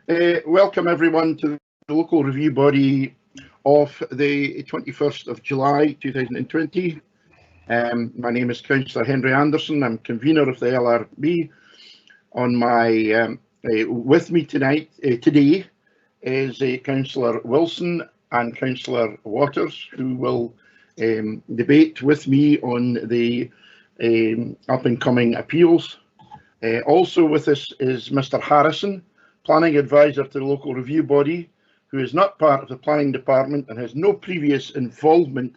Welcome everyone to the local review body of the 21st of July 2020. My name is Councillor Henry Anderson. I'm convener of the LRB. With me today is Councillor Wilson and Councillor Waters, who will debate with me on the up and coming appeals. Also with us is Mr. Harrison, Planning Advisor to the local review body, who is not part of the planning department and has no previous involvement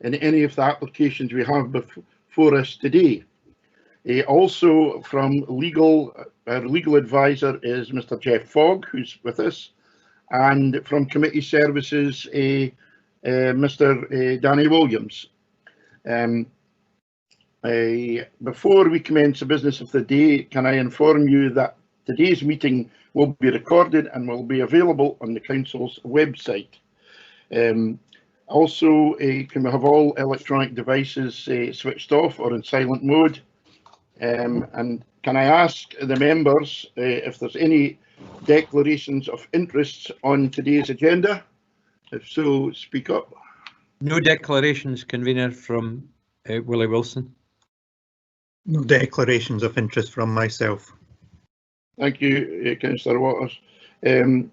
in any of the applications we have before us today. Also from legal, our legal advisor is Mr. Jeff Fogg, who's with us, and from committee services, Mr. Danny Williams. Before we commence the business of the day, can I inform you that today's meeting will be recorded and will be available on the Council's website. Also, can we have all electronic devices switched off or in silent mode? And can I ask the members if there's any declarations of interests on today's agenda? If so, speak up. No declarations, convener, from Willie Wilson. No declarations of interest from myself. Thank you, Councillor Waters. Can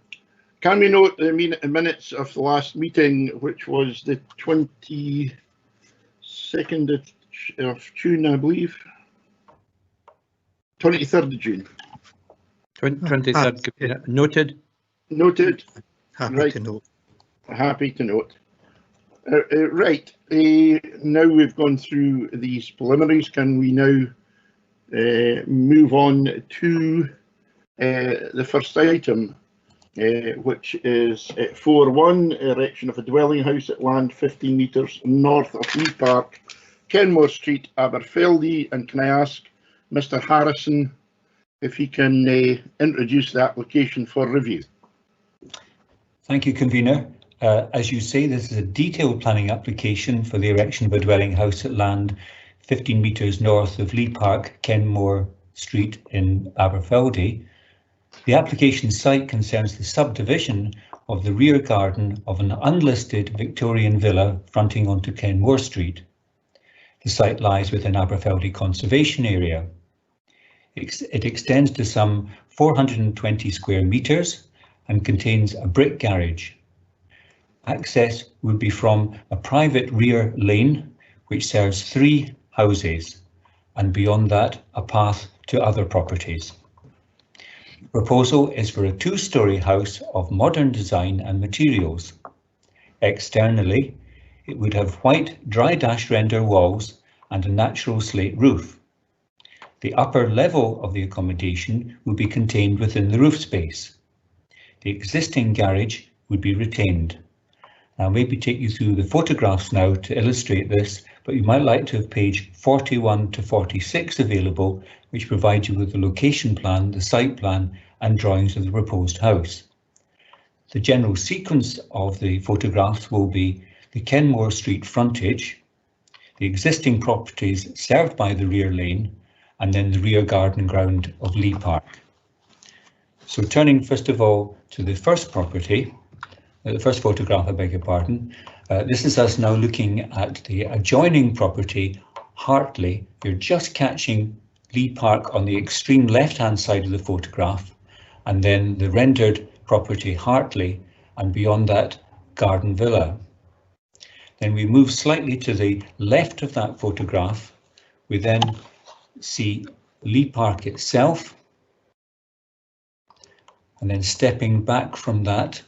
we note the minutes of the last meeting, which was the 22nd of June, I believe? 23rd of June. 23rd, noted. Noted. Happy to note. Happy to note. Right, now we've gone through these preliminaries, can we now move on to the first item, which is 4.1, erection of a dwelling house at land 15 metres north of Lee Park, Kenmore Street, Aberfeldy. And can I ask Mr. Harrison if he can introduce the application for review? Thank you, convener. As you say, this is a detailed planning application for the erection of a dwelling house at land 15 metres north of Lee Park, Kenmore Street in Aberfeldy. The application site concerns the subdivision of the rear garden of an unlisted Victorian villa fronting onto Kenmore Street. The site lies within Aberfeldy Conservation Area. It extends to some 420 square metres and contains a brick garage. Access would be from a private rear lane which serves 3 houses, and beyond that a path to other properties. Proposal is for a 2-storey house of modern design and materials. Externally, it would have white dry dash render walls and a natural slate roof. The upper level of the accommodation would be contained within the roof space. The existing garage would be retained. I'll maybe take you through the photographs now to illustrate this, but you might like to have page 41 to 46 available, which provides you with the location plan, the site plan, and drawings of the proposed house. The general sequence of the photographs will be the Kenmore Street frontage, the existing properties served by the rear lane, and then the rear garden ground of Lee Park. So turning first of all to the first property, the first photograph, I beg your pardon. This is us now looking at the adjoining property, Hartley. You're just catching Lee Park on the extreme left-hand side of the photograph, and then the rendered property, Hartley, and beyond that, Garden Villa. Then we move slightly to the left of that photograph. We then see Lee Park itself, and then stepping back from that,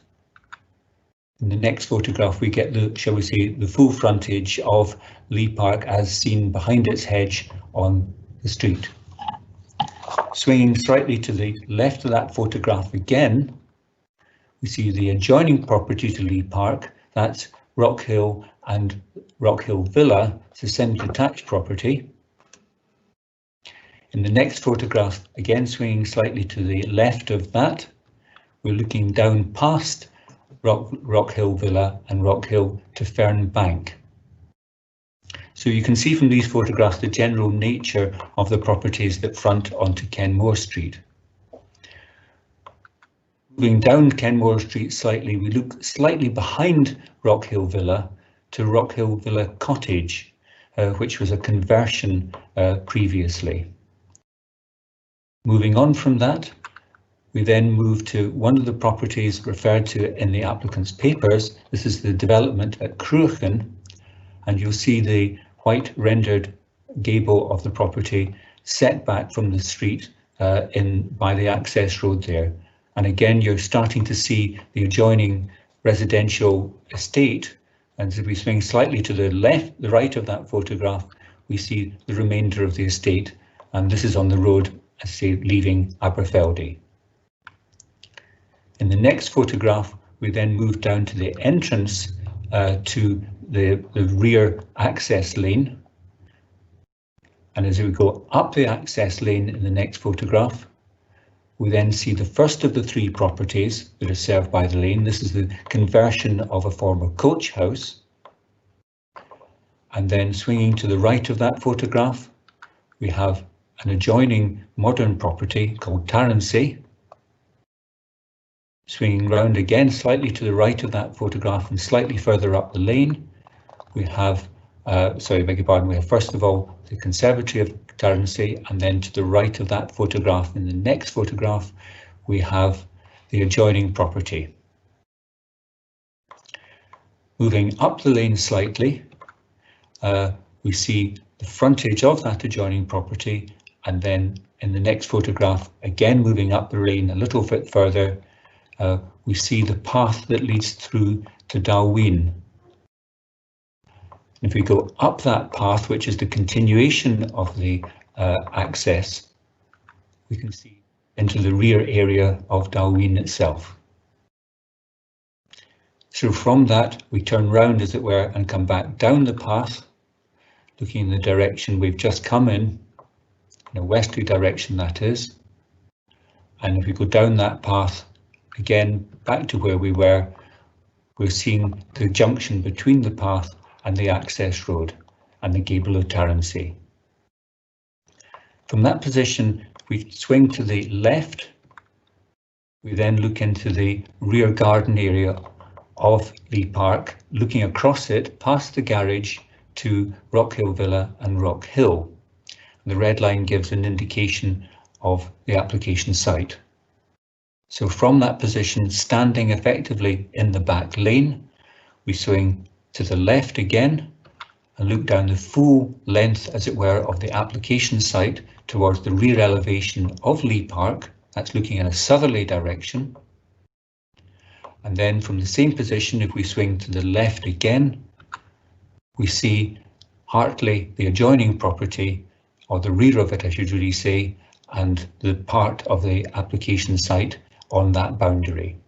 in the next photograph, we get the, shall we say, the full frontage of Lee Park as seen behind its hedge on the street. Swinging slightly to the left of that photograph again, we see the adjoining property to Lee Park. That's Rock Hill and Rock Hill Villa. It's a semi-detached property. In the next photograph, again swinging slightly to the left of that, we're looking down past Rock Hill Villa and Rock Hill to Fern Bank. So you can see from these photographs the general nature of the properties that front onto Kenmore Street. Moving down Kenmore Street slightly, we look slightly behind Rockhill Villa to Rockhill Villa Cottage, which was a conversion previously. Moving on from that, we then move to one of the properties referred to in the applicant's papers. This is the development at Cruachan, and you'll see the white rendered gable of the property set back from the street by the access road there. And again, you're starting to see the adjoining residential estate. And as we swing slightly to the left, the right of that photograph, we see the remainder of the estate. And this is on the road, I say, leaving Aberfeldy. In the next photograph, we then move down to the entrance to the rear access lane. And as we go up the access lane in the next photograph, we then see the first of the three properties that are served by the lane. This is the conversion of a former coach house. And then swinging to the right of that photograph, we have an adjoining modern property called Tarransea. Swinging round again slightly to the right of that photograph and slightly further up the lane, we have, we have first of all the Conservatory of Tarransea, and then to the right of that photograph, in the next photograph, we have the adjoining property. Moving up the lane slightly, we see the frontage of that adjoining property, and then in the next photograph, again moving up the lane a little bit further, we see the path that leads through to Dalween. If we go up that path, which is the continuation of the access, we can see into the rear area of Dalween itself. So from that, we turn round, as it were, and come back down the path, looking in the direction we've just come in a westerly direction, that is. And if we go down that path, again, back to where we were, we're seeing the junction between the path and the access road and the gable of Tarransea. From that position, we swing to the left. We then look into the rear garden area of Lee Park, looking across it past the garage to Rockhill Villa and Rockhill. The red line gives an indication of the application site. So from that position, standing effectively in the back lane, we swing to the left again and look down the full length, as it were, of the application site towards the rear elevation of Lee Park. That's looking in a southerly direction. And then from the same position, if we swing to the left again, we see Hartley, the adjoining property, or the rear of it, I should really say, and the part of the application site on that boundary.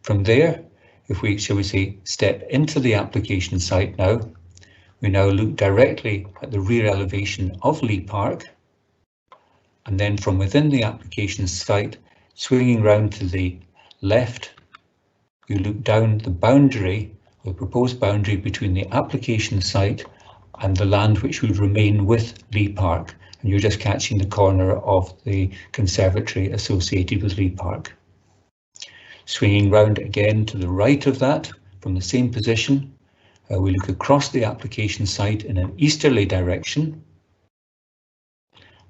From there, if we, shall we say, step into the application site now, we now look directly at the rear elevation of Lee Park, and then from within the application site, swinging round to the left, you look down the boundary, the proposed boundary between the application site and the land which would remain with Lee Park, and you're just catching the corner of the conservatory associated with Lee Park. Swinging round again to the right of that, from the same position, we look across the application site in an easterly direction,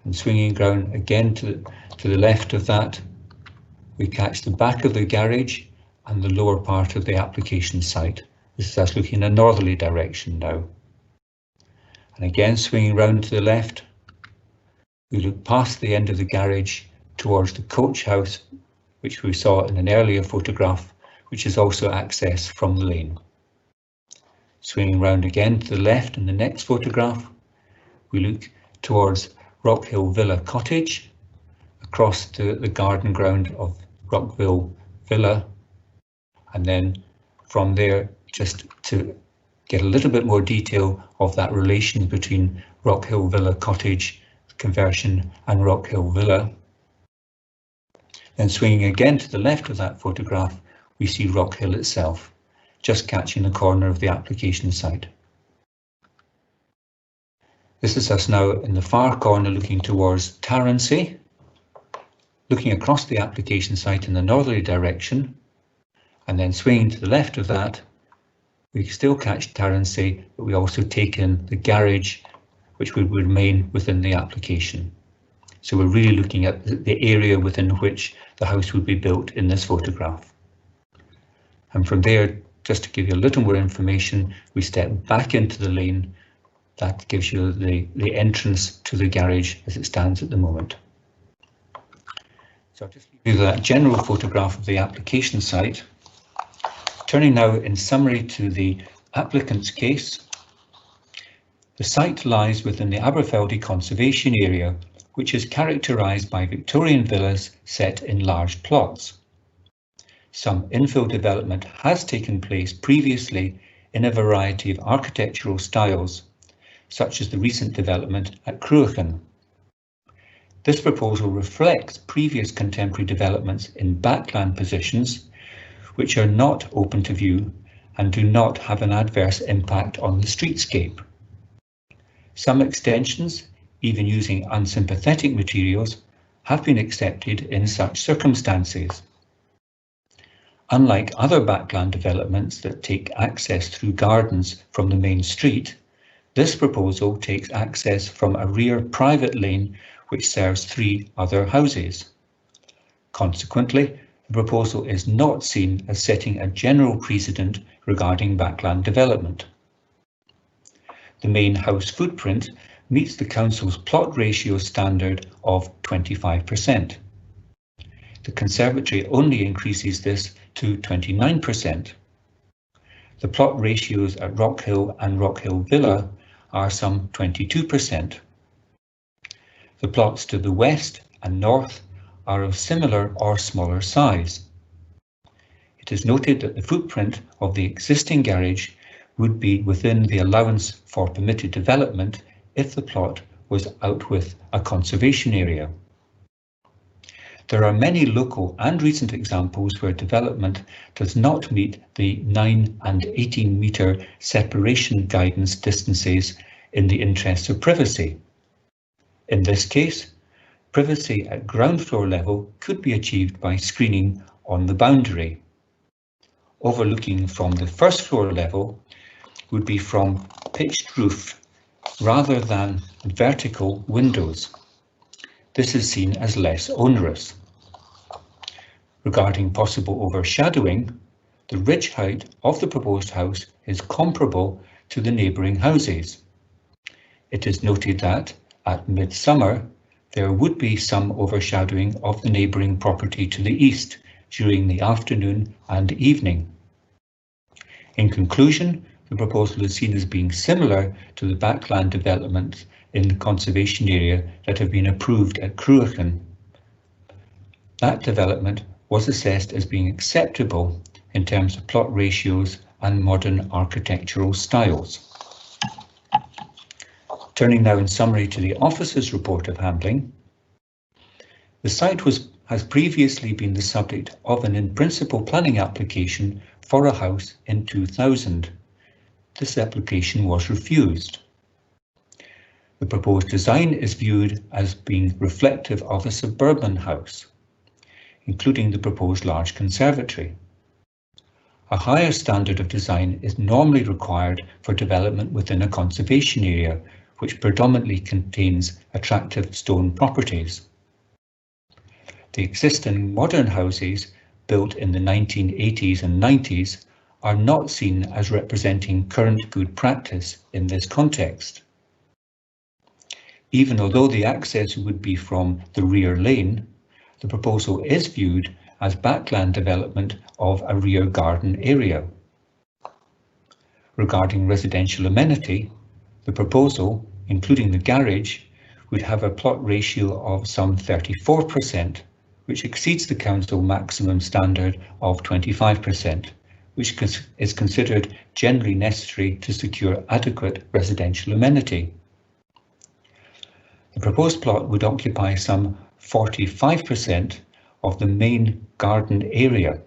and swinging round again to the left of that, we catch the back of the garage and the lower part of the application site. This is us looking in a northerly direction now. And again, swinging round to the left, we look past the end of the garage towards the coach house, which we saw in an earlier photograph, which is also accessed from the lane. Swinging round again to the left in the next photograph, we look towards Rockhill Villa Cottage, across to the garden ground of Rockhill Villa, and then from there, just to get a little bit more detail of that relation between Rockhill Villa Cottage conversion and Rockhill Villa. Then swinging again to the left of that photograph, we see Rockhill itself, just catching the corner of the application site. This is us now in the far corner looking towards Tarransea. Looking across the application site in the northerly direction, and then swinging to the left of that, we still catch Tarransay, but we also take in the garage, which would remain within the application. So we're really looking at the area within which the house would be built in this photograph. And from there, just to give you a little more information, we step back into the lane. That gives you the entrance to the garage as it stands at the moment. So I'll just give you that general photograph of the application site. Turning now in summary to the applicant's case. The site lies within the Aberfeldy Conservation Area, which is characterised by Victorian villas set in large plots. Some infill development has taken place previously in a variety of architectural styles, such as the recent development at Cruachan. This proposal reflects previous contemporary developments in backland positions, which are not open to view and do not have an adverse impact on the streetscape. Some extensions, even using unsympathetic materials, have been accepted in such circumstances. Unlike other backland developments that take access through gardens from the main street, this proposal takes access from a rear private lane which serves 3 other houses. Consequently, the proposal is not seen as setting a general precedent regarding backland development. The main house footprint meets the Council's plot ratio standard of 25%. The Conservatory only increases this to 29%. The plot ratios at Rockhill and Rockhill Villa are some 22%. The plots to the west and north are of similar or smaller size. It is noted that the footprint of the existing garage would be within the allowance for permitted development if the plot was out with a conservation area. There are many local and recent examples where development does not meet the 9 and 18 metre separation guidance distances in the interests of privacy. In this case, privacy at ground floor level could be achieved by screening on the boundary. Overlooking from the first floor level would be from pitched roof rather than vertical windows. This is seen as less onerous. Regarding possible overshadowing, the ridge height of the proposed house is comparable to the neighbouring houses. It is noted that, at midsummer, there would be some overshadowing of the neighbouring property to the east during the afternoon and evening. In conclusion, the proposal is seen as being similar to the backland developments in the conservation area that have been approved at Cruachan. That development was assessed as being acceptable in terms of plot ratios and modern architectural styles. Turning now in summary to the officer's report of handling. The site has previously been the subject of an in-principle planning application for a house in 2000. This application was refused. The proposed design is viewed as being reflective of a suburban house, including the proposed large conservatory. A higher standard of design is normally required for development within a conservation area, which predominantly contains attractive stone properties. The existing modern houses built in the 1980s and 90s are not seen as representing current good practice in this context. Even although the access would be from the rear lane, the proposal is viewed as backland development of a rear garden area. Regarding residential amenity, the proposal, including the garage, would have a plot ratio of some 34%, which exceeds the council maximum standard of 25%, which is considered generally necessary to secure adequate residential amenity. The proposed plot would occupy some 45% of the main garden area.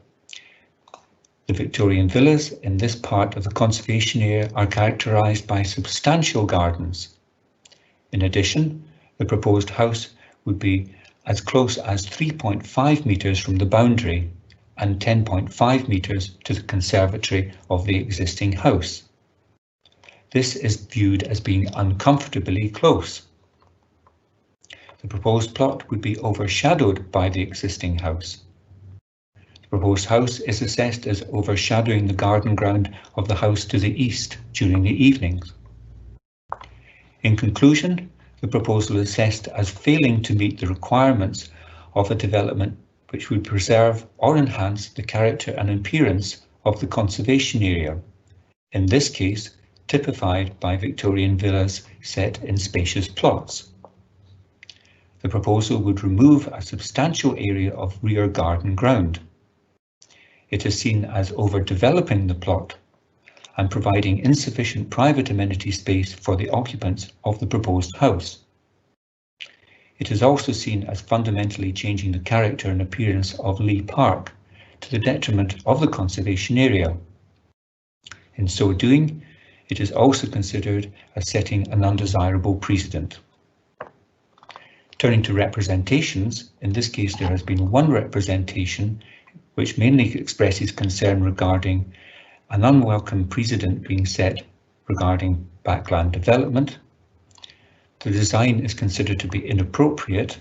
The Victorian villas in this part of the conservation area are characterised by substantial gardens. In addition, the proposed house would be as close as 3.5 metres from the boundary and 10.5 metres to the conservatory of the existing house. This is viewed as being uncomfortably close. The proposed plot would be overshadowed by the existing house. The proposed house is assessed as overshadowing the garden ground of the house to the east during the evenings. In conclusion, the proposal is assessed as failing to meet the requirements of a development which would preserve or enhance the character and appearance of the conservation area, in this case typified by Victorian villas set in spacious plots. The proposal would remove a substantial area of rear garden ground. It is seen as overdeveloping the plot and providing insufficient private amenity space for the occupants of the proposed house. It is also seen as fundamentally changing the character and appearance of Leigh Park to the detriment of the conservation area. In so doing, it is also considered as setting an undesirable precedent. Turning to representations, in this case there has been one representation which mainly expresses concern regarding an unwelcome precedent being set regarding backland development. The design is considered to be inappropriate.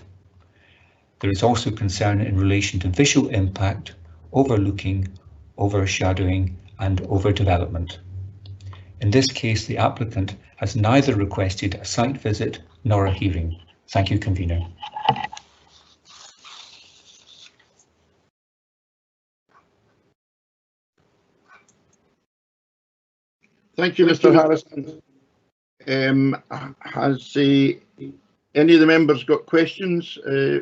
There is also concern in relation to visual impact, overlooking, overshadowing and overdevelopment. In this case, the applicant has neither requested a site visit nor a hearing. Thank you, Convener. Thank you, Mr. Harrison. Has any of the members got questions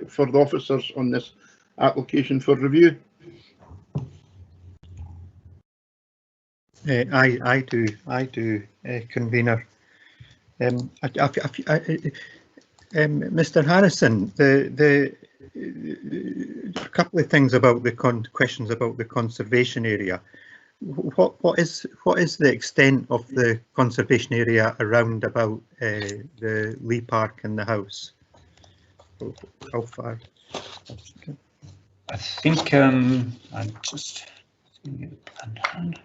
for the officers on this application for review? I do, Convener. Mr. Harrison, a couple of things about the questions about the conservation area. What is the extent of the conservation area around about the Leigh Park and the house? How far? I think I'm just getting the plan hand.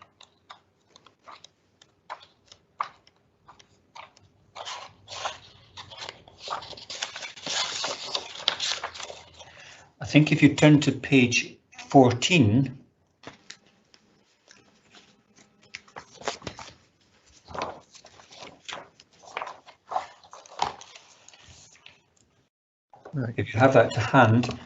I think if you turn to page 14, if you have that to hand,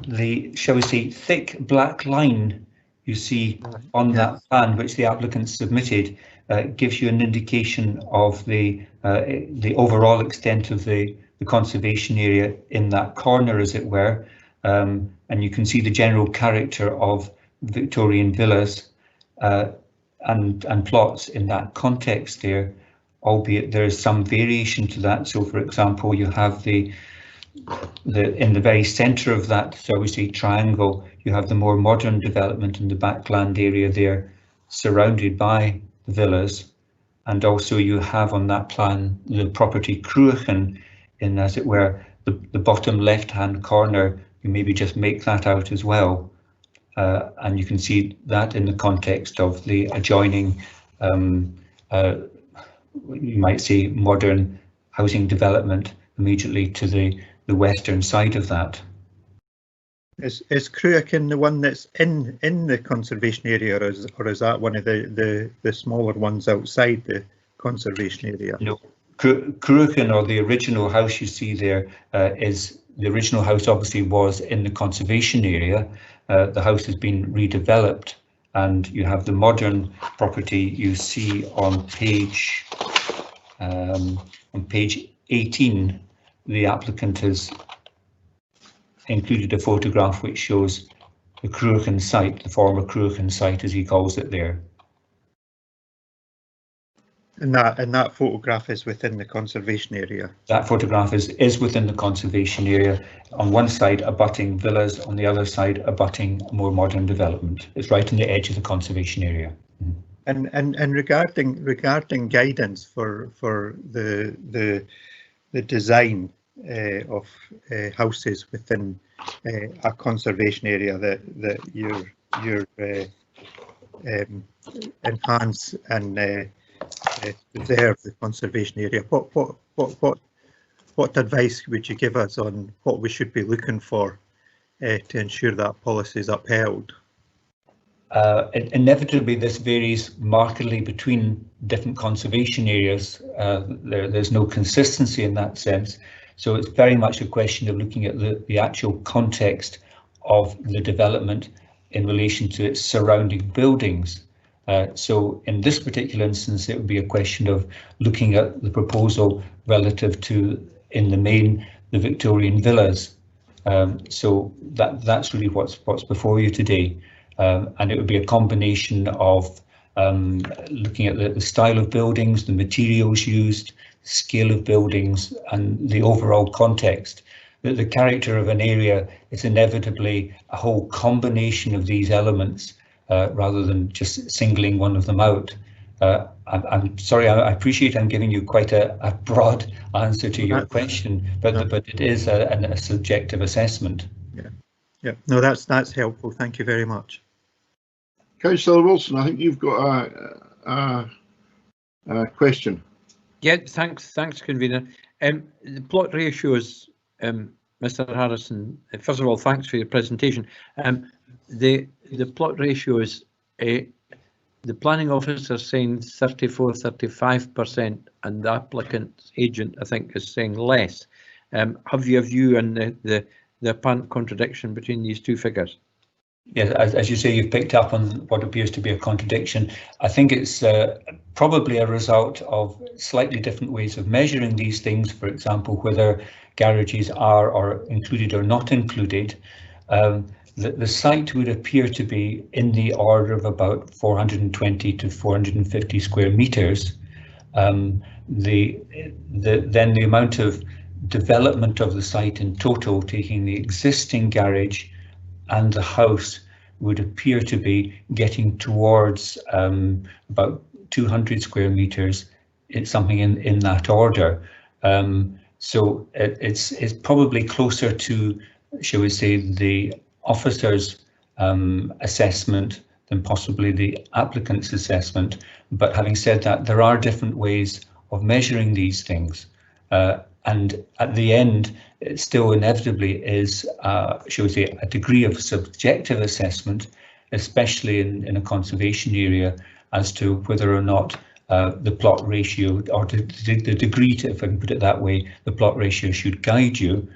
the, shall we say, thick black line you see on that plan which the applicant submitted gives you an indication of the overall extent of the conservation area in that corner, as it were, and you can see the general character of Victorian villas and plots in that context there, albeit there is some variation to that. So, for example, you have in the very centre of that, so we say triangle, you have the more modern development in the backland area there, surrounded by the villas, and also you have on that plan the property Cruachan in, as it were, the bottom left-hand corner. You maybe just make that out as well, and you can see that in the context of the adjoining, you might say, modern housing development immediately to the western side of that. Is Cruachan the one that's in the conservation area, or is that one of the smaller ones outside the conservation area? No, Cruachan, or the original house you see there, is the original house. Obviously was in the conservation area. The house has been redeveloped, and you have the modern property you see on page 18. The applicant has included a photograph which shows the Cruachan site, the former Cruachan site as he calls it there. And that photograph is within the conservation area? That photograph is within the conservation area. On one side abutting villas, on the other side abutting more modern development. It's right on the edge of the conservation area. And regarding guidance for the design, houses within a conservation area that you're enhance and preserve the conservation area. What advice would you give us on what we should be looking for to ensure that policy is upheld? Inevitably, this varies markedly between different conservation areas. There's no consistency in that sense. So it's very much a question of looking at the actual context of the development in relation to its surrounding buildings. So in this particular instance, it would be a question of looking at the proposal relative to, in the main, the Victorian villas. So that's really what's before you today. And it would be a combination of looking at the style of buildings, the materials used, scale of buildings, and the overall context. The character of an area is inevitably a whole combination of these elements rather than just singling one of them out. I'm sorry, I appreciate I'm giving you quite a broad answer to your question, but it is a subjective assessment. Yeah, no, that's helpful. Thank you very much. Councillor Wilson, I think you've got a question. Yeah, thanks, convener. The plot ratios, Mr. Harrison. First of all, thanks for your presentation. The plot ratios, the planning officer is saying 34-35%, and the applicant's agent, I think, is saying less. Have you a view on the apparent contradiction between these two figures? Yes, as you say, you've picked up on what appears to be a contradiction. I think it's probably a result of slightly different ways of measuring these things. For example, whether garages are included or not included. The site would appear to be in the order of about 420 to 450 square meters. Then the amount of development of the site in total, taking the existing garage and the house, would appear to be getting towards about 200 square meters. It's something in that order. So it's probably closer to, shall we say, the officer's assessment than possibly the applicant's assessment. But having said that, there are different ways of measuring these things. And at the end, it still inevitably is, shall we say, a degree of subjective assessment, especially in a conservation area, as to whether or not the plot ratio, or the degree to, if I can put it that way, the plot ratio should guide you.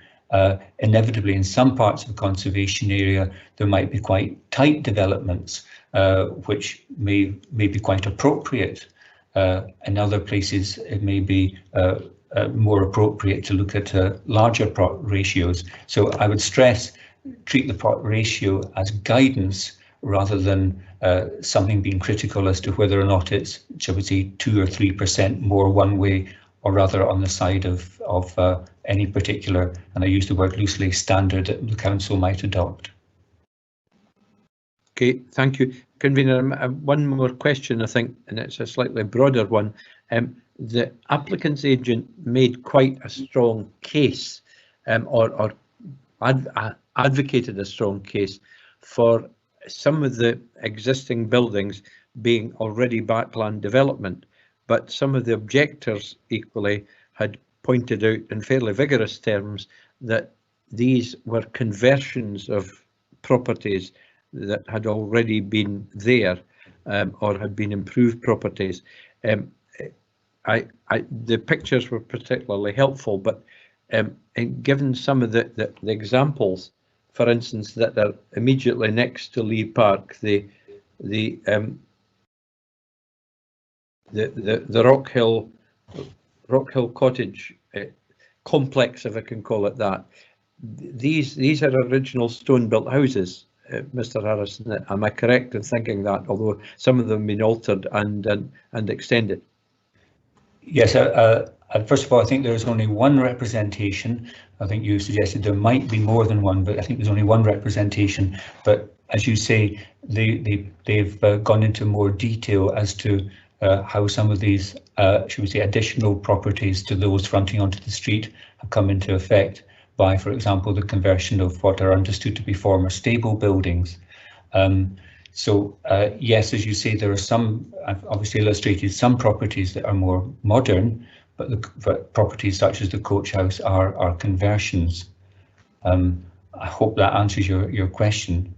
Inevitably, in some parts of the conservation area, there might be quite tight developments, which may be quite appropriate. In other places, it may be more appropriate to look at larger plot ratios. So I would stress, treat the plot ratio as guidance rather than something being critical as to whether or not it's, shall we say, 2 or 3% more one way, or rather on the side of any particular, and I use the word loosely, standard that the council might adopt. Okay, thank you, convener. One more question, I think, and it's a slightly broader one. The applicant's agent made quite a strong case, or advocated a strong case for some of the existing buildings being already backland development, but some of the objectors equally had pointed out in fairly vigorous terms that these were conversions of properties that had already been there, or had been improved properties. The pictures were particularly helpful, but given some of the examples, for instance, that are immediately next to Lee Park, the Rock Hill Cottage complex, if I can call it that. These are original stone-built houses, Mr. Harrison. Am I correct in thinking that? Although some of them have been altered and extended. Yes. First of all, I think there is only one representation. I think you suggested there might be more than one, but I think there's only one representation. But as you say, they've gone into more detail as to how some of these, should we say, additional properties to those fronting onto the street come into effect by, for example, the conversion of what are understood to be former stable buildings. Yes, as you say, there are some, I've obviously illustrated some properties that are more modern, but the properties such as the coach house are conversions. I hope that answers your question.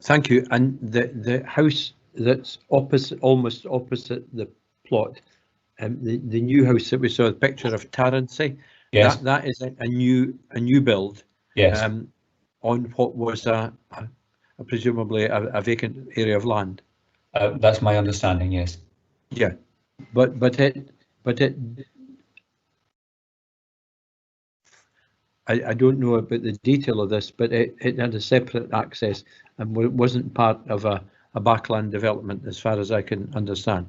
Thank you. And the house that's opposite, almost opposite the plot, the new house that we saw the picture of Tarancy, Yes, that is a new build. yes, On what was presumably a vacant area of land. that's my understanding. Yes. Yeah, but it I don't know about the detail of this, but it had a separate access and wasn't part of a backland development, as far as I can understand.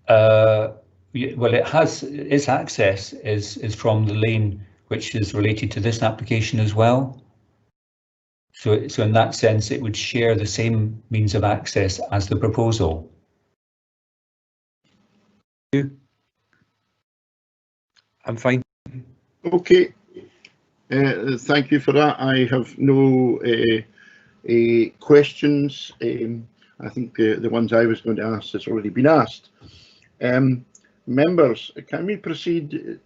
Well, it has, its access is from the lane, which is related to this application as well. So in that sense, it would share the same means of access as the proposal. I'm fine. Okay, thank you for that. I have no questions. I think the ones I was going to ask has already been asked. Members, can we proceed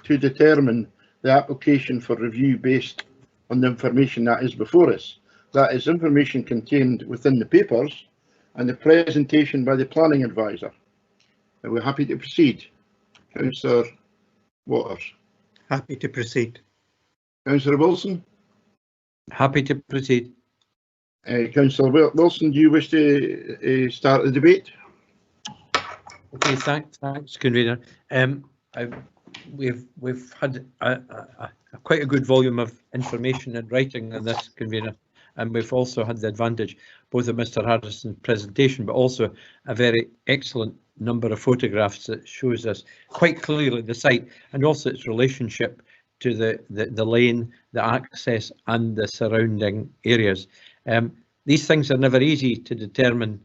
to determine the application for review based on the information that is before us? That is information contained within the papers and the presentation by the planning advisor. Are we happy to proceed? Councillor Waters. Happy to proceed. Councillor Wilson. Happy to proceed. Councillor Wilson, do you wish to start the debate? Okay, thanks, convener. We've had quite a good volume of information and writing in this, convener, and we've also had the advantage both of Mr. Harrison's presentation, but also a very excellent number of photographs that shows us quite clearly the site and also its relationship to the lane, the access and the surrounding areas. These things are never easy to determine,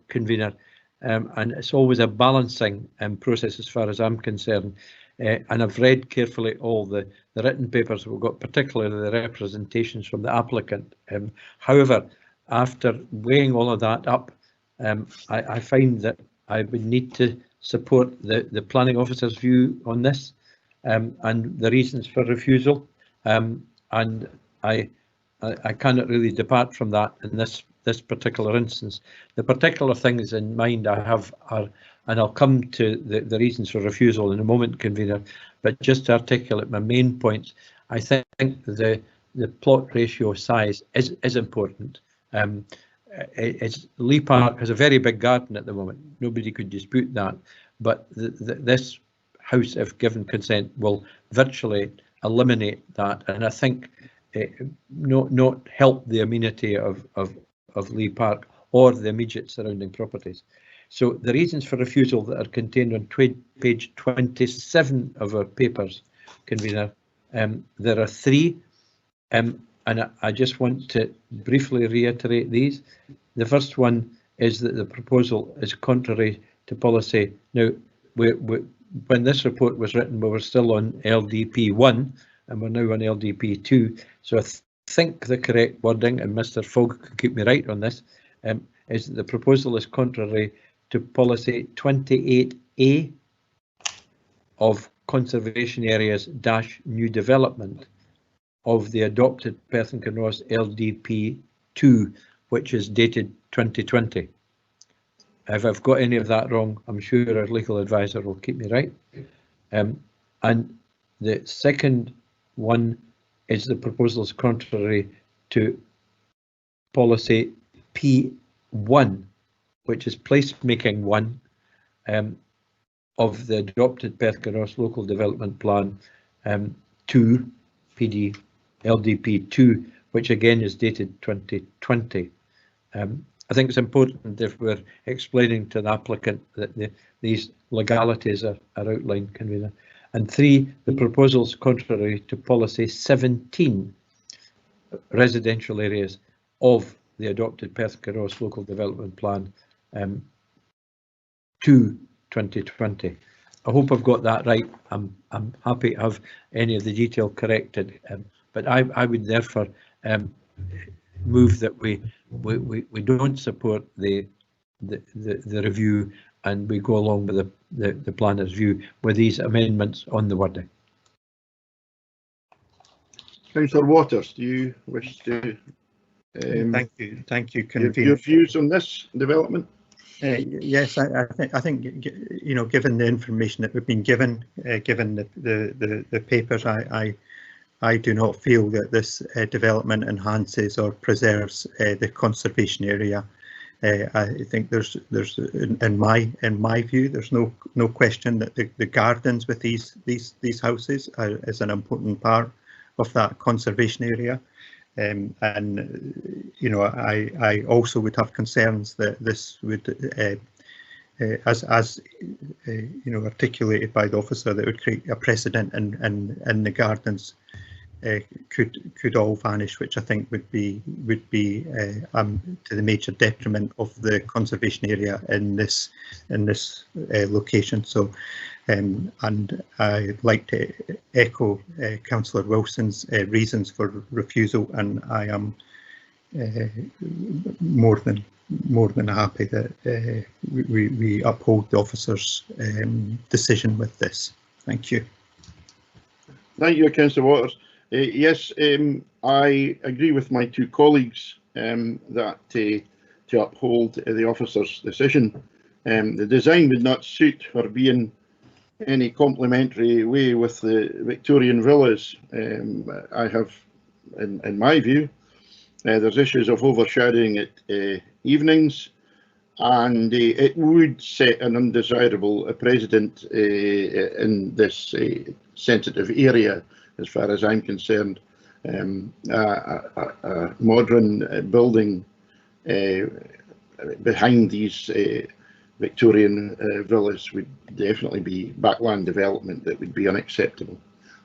convener, and it's always a balancing process as far as I'm concerned. And I've read carefully all the written papers we've got, particularly the representations from the applicant. However, after weighing all of that up, I find that I would need to support the planning officer's view on this and the reasons for refusal. And I cannot really depart from that in this particular instance. The particular things in mind I have are, and I'll come to the reasons for refusal in a moment, convener, but just to articulate my main points, I think the plot ratio size is important. Lee Park has a very big garden at the moment. Nobody could dispute that, but this house, if given consent, will virtually eliminate that, and I think not help the amenity of Lee Park or the immediate surrounding properties. So the reasons for refusal that are contained on page 27 of our papers, convener, there are three, and I just want to briefly reiterate these. The first one is that the proposal is contrary to policy. Now, when this report was written, we were still on LDP 1 and we're now on LDP 2. So I think the correct wording, and Mr. Fogg could keep me right on this, is that the proposal is contrary to policy 28A of conservation areas - new development of the adopted Perth and Kinross LDP 2, which is dated 2020. If I've got any of that wrong, I'm sure our legal advisor will keep me right. And the second one is the proposal is contrary to policy P1, which is placemaking 1 of the adopted Perth Kinross Local Development Plan 2, PD LDP 2, which again is dated 2020. I think it's important if we're explaining to the applicant that these legalities are outlined, convener. And 3, the proposal is contrary to policy 17, residential areas of the adopted Perth Kinross Local Development Plan 2, 2020. hope I've got that right. I'm happy to have any of the detail corrected, but I would therefore move that we don't support the review, and we go along with the planner's view with these amendments on the wording. Councillor Waters, do you wish to Thank you, give convener. your views on this development? Yes, I think you know, given the information that we've been given, given the papers, I do not feel that this development enhances or preserves the conservation area. I think there's in my view, there's no question that the gardens with these houses is an important part of that conservation area. And you know, I also would have concerns that this would, as you know, articulated by the officer, that would create a precedent, and the gardens could all vanish, which I think would be to the major detriment of the conservation area in this location. So. And I'd like to echo Councillor Wilson's reasons for refusal, and I am more than happy that we uphold the officer's decision with this. Thank you. Thank you, Councillor Waters. Yes, I agree with my two colleagues that to uphold the officer's decision. The design would not suit for being any complementary way with the Victorian villas. I have, in my view, there's issues of overshadowing at evenings, and it would set an undesirable precedent in this sensitive area, as far as I'm concerned. A modern building behind these Victorian villas would definitely be backland development that would be unacceptable.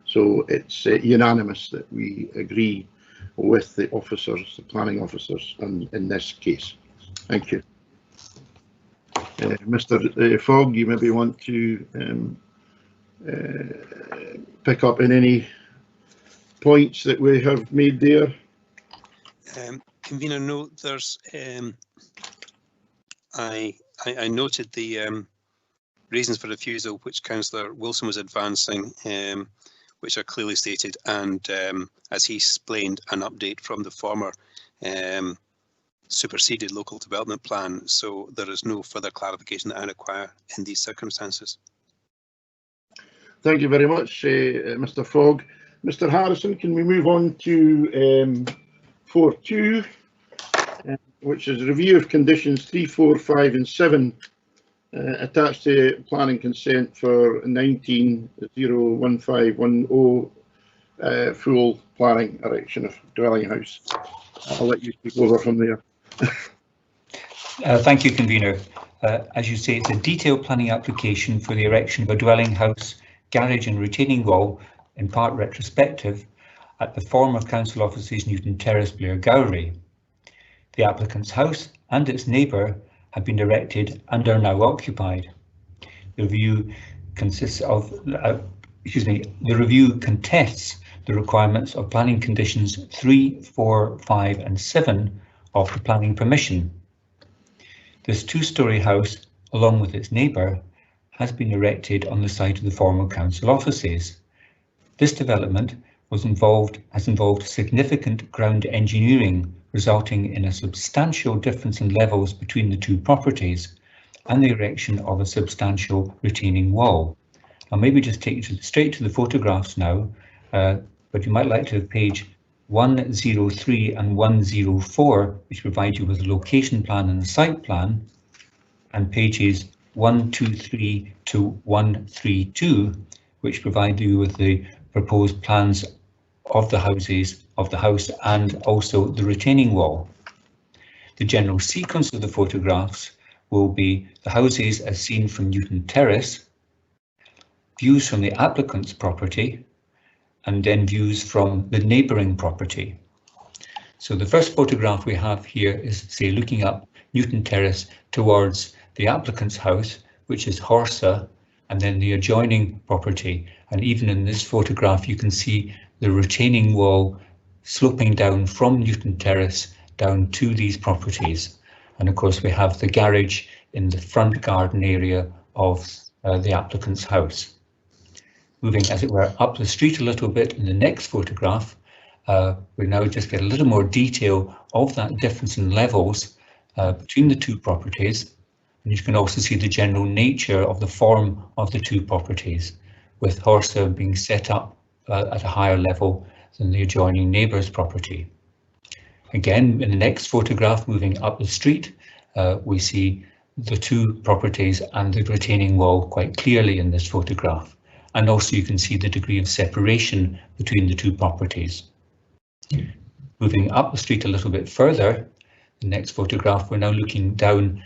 So it's unanimous that we agree with the officers, the planning officers, in this case. Thank you. Mr. Fogg, you maybe want to pick up in any points that we have made there. Convener, no, there's I noted the reasons for refusal which Councillor Wilson was advancing, which are clearly stated, and as he explained, an update from the former superseded local development plan. So there is no further clarification that I require in these circumstances. Thank you very much, Mr. Fogg. Mr. Harrison, can we move on to 4.2? Which is a review of conditions 3, 4, 5 and 7 attached to planning consent for 19-01510 full planning erection of dwelling house. I'll let you speak over from there. Thank you, convener. As you say, it's a detailed planning application for the erection of a dwelling house, garage and retaining wall, in part retrospective, at the former council offices Newton Terrace, Blairgowrie. The applicant's house and its neighbour have been erected and are now occupied. The review consists of, the review contests the requirements of planning conditions 3, 4, 5 and 7 of the planning permission. This two-storey house, along with its neighbour, has been erected on the site of the former council offices. This development has involved significant ground engineering, resulting in a substantial difference in levels between the two properties and the erection of a substantial retaining wall. I'll maybe just take you straight to the photographs now, but you might like to have page 103 and 104, which provide you with a location plan and a site plan, and pages 123 to 132, which provide you with the proposed plans of the house and also the retaining wall. The general sequence of the photographs will be the houses as seen from Newton Terrace, views from the applicant's property, and then views from the neighbouring property. So the first photograph we have here is, say, looking up Newton Terrace towards the applicant's house, which is Horsa, and then the adjoining property. And even in this photograph, you can see the retaining wall sloping down from Newton Terrace down to these properties. And of course, we have the garage in the front garden area of the applicant's house. Moving, as it were, up the street a little bit in the next photograph, we now just get a little more detail of that difference in levels between the two properties. And you can also see the general nature of the form of the two properties, with Horsa being set up at a higher level than the adjoining neighbour's property. Again, in the next photograph, moving up the street, we see the two properties and the retaining wall quite clearly in this photograph. And also you can see the degree of separation between the two properties. Moving up the street a little bit further, the next photograph, we're now looking down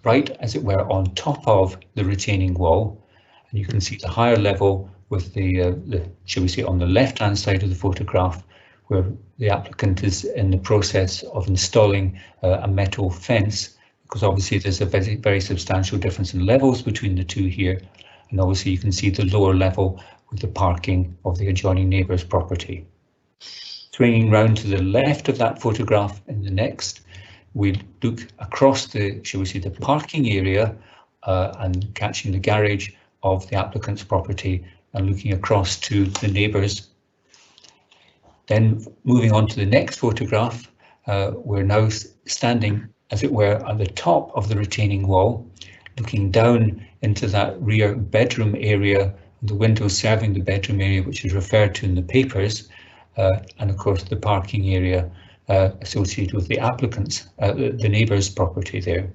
right, as it were, on top of the retaining wall. And you can see the higher level with the shall we say, on the left-hand side of the photograph, where the applicant is in the process of installing a metal fence, because obviously there's a very substantial difference in levels between the two here. And obviously you can see the lower level with the parking of the adjoining neighbour's property. Swinging round to the left of that photograph in the next, we look across the, shall we say, the parking area and catching the garage of the applicant's property and looking across to the neighbours. Then moving on to the next photograph, we're now standing, as it were, at the top of the retaining wall, looking down into that rear bedroom area, the windows serving the bedroom area, which is referred to in the papers, and of course the parking area associated with the applicant's, the neighbour's property there.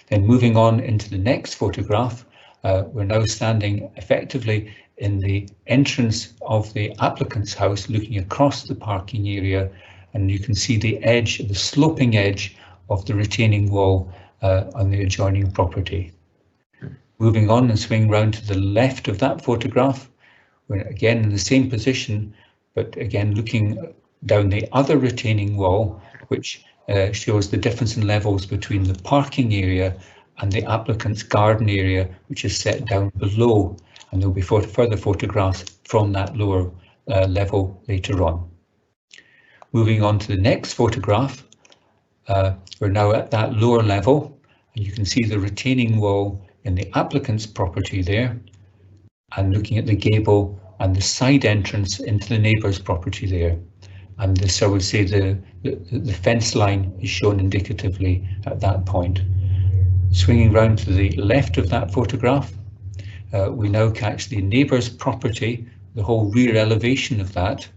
Then moving on into the next photograph, we're now standing effectively in the entrance of the applicant's house, looking across the parking area, and you can see the edge, the sloping edge of the retaining wall on the adjoining property. Moving on and swing round to the left of that photograph, we're again in the same position, but again looking down the other retaining wall, which shows the difference in levels between the parking area and the applicant's garden area, which is set down below, and there'll be further photographs from that lower level later on. Moving on to the next photograph, we're now at that lower level, and you can see the retaining wall in the applicant's property there, and looking at the gable and the side entrance into the neighbour's property there. And this, I would say, the fence line is shown indicatively at that point. Swinging round to the left of that photograph, we now catch the neighbour's property, the whole rear elevation of that,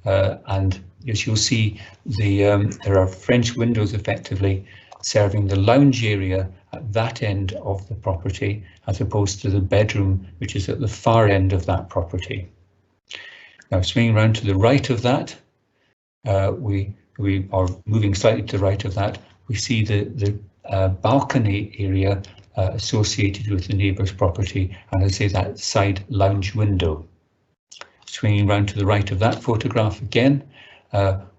and as you'll see, there are French windows effectively serving the lounge area at that end of the property, as opposed to the bedroom, which is at the far end of that property. Now, swinging round to the right of that, we are moving slightly to the right of that, we see the balcony area associated with the neighbour's property, and I say that side lounge window. Swinging round to the right of that photograph again,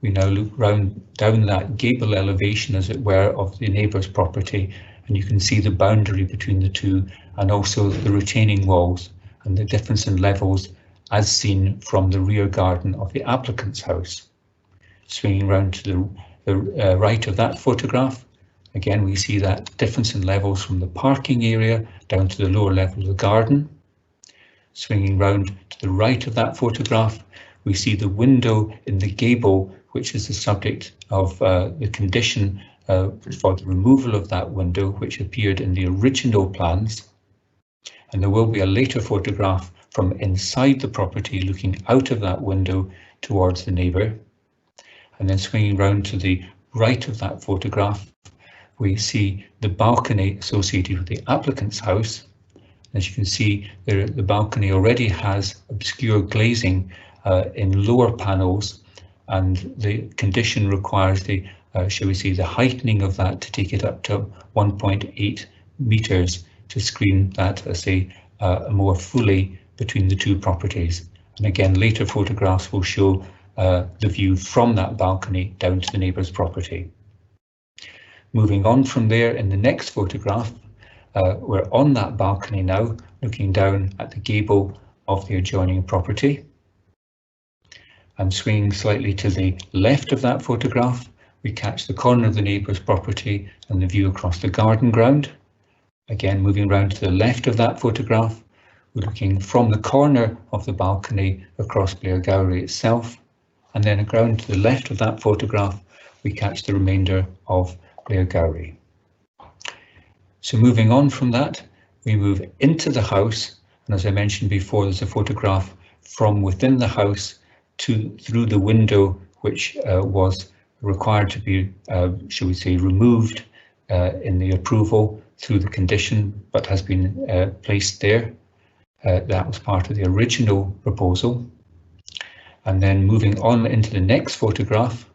we now look down that gable elevation, as it were, of the neighbour's property, and you can see the boundary between the two, and also the retaining walls and the difference in levels as seen from the rear garden of the applicant's house. Swinging round to the right of that photograph, again we see that difference in levels from the parking area down to the lower level of the garden. Swinging round to the right of that photograph, we see the window in the gable, which is the subject of the condition for the removal of that window, which appeared in the original plans. And there will be a later photograph from inside the property looking out of that window towards the neighbour. And then swinging round to the right of that photograph, we see the balcony associated with the applicant's house. As you can see, the balcony already has obscure glazing in lower panels, and the condition requires the, shall we say, the heightening of that to take it up to 1.8 meters to screen that, as say, more fully between the two properties. And again, later photographs will show the view from that balcony down to the neighbour's property. Moving on from there, in the next photograph, we're on that balcony now, looking down at the gable of the adjoining property. And swinging slightly to the left of that photograph, we catch the corner of the neighbour's property and the view across the garden ground. Again, moving round to the left of that photograph, we're looking from the corner of the balcony across Blairgowrie itself. And then around to the left of that photograph, we catch the remainder of Blairgowrie. So moving on from that, we move into the house. And as I mentioned before, there's a photograph from within the house through the window, which was required to be, shall we say, removed in the approval through the condition, but has been placed there. That was part of the original proposal. And then moving on into the next photograph,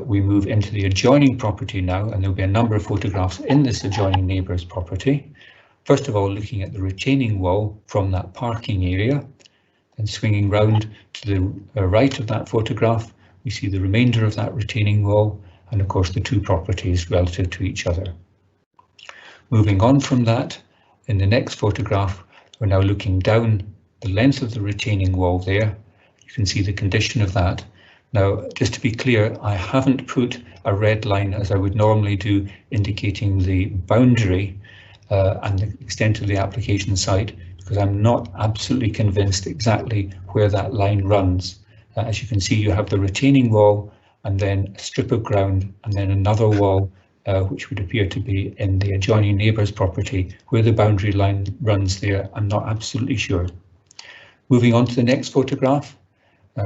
we move into the adjoining property now, and there'll be a number of photographs in this adjoining neighbour's property. First of all, looking at the retaining wall from that parking area, and swinging round to the right of that photograph, we see the remainder of that retaining wall, and of course the two properties relative to each other. Moving on from that, in the next photograph, we're now looking down the length of the retaining wall there. You can see the condition of that. Now, just to be clear, I haven't put a red line as I would normally do, indicating the boundary and the extent of the application site, because I'm not absolutely convinced exactly where that line runs. As you can see, you have the retaining wall and then a strip of ground and then another wall, which would appear to be in the adjoining neighbour's property. Where the boundary line runs there, I'm not absolutely sure. Moving on to the next photograph,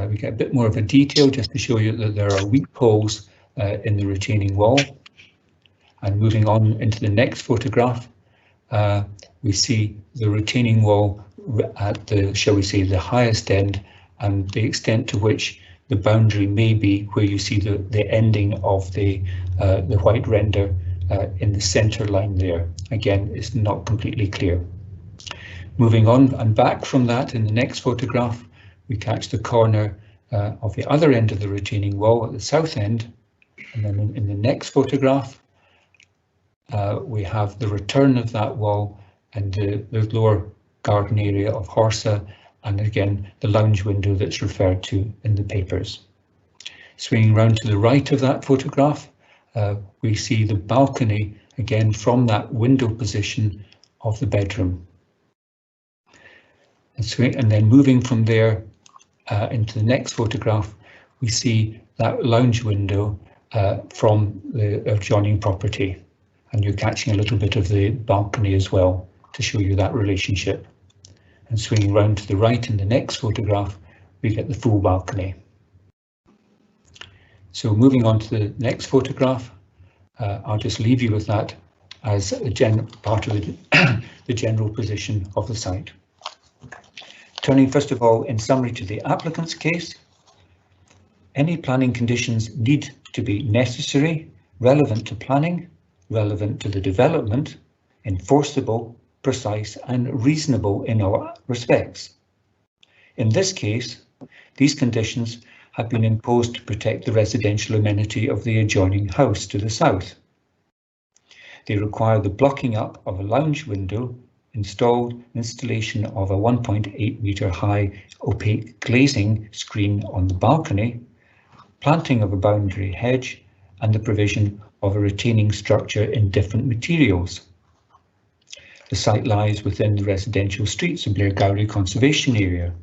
we get a bit more of a detail just to show you that there are weak poles in the retaining wall. And moving on into the next photograph, we see the retaining wall at the, shall we say, the highest end, and the extent to which the boundary may be where you see the ending of the white render in the centre line there. Again, it's not completely clear. Moving on and back from that, in the next photograph, we catch the corner of the other end of the retaining wall at the south end. And then in the next photograph, we have the return of that wall and the lower garden area of Horsa, and again the lounge window that's referred to in the papers. Swinging round to the right of that photograph, we see the balcony again from that window position of the bedroom. And then moving from there into the next photograph, we see that lounge window from the adjoining property, and you're catching a little bit of the balcony as well to show you that relationship. And swinging round to the right in the next photograph, we get the full balcony. So moving on to the next photograph, I'll just leave you with that as a part of the general position of the site. Turning first of all, in summary, to the applicant's case, any planning conditions need to be necessary, relevant to planning, relevant to the development, enforceable, precise and reasonable in all respects. In this case, these conditions have been imposed to protect the residential amenity of the adjoining house to the south. They require the blocking up of a lounge window, installation of a 1.8 metre high opaque glazing screen on the balcony, planting of a boundary hedge, and the provision of a retaining structure in different materials. The site lies within the residential streets of Blairgowrie Conservation Area.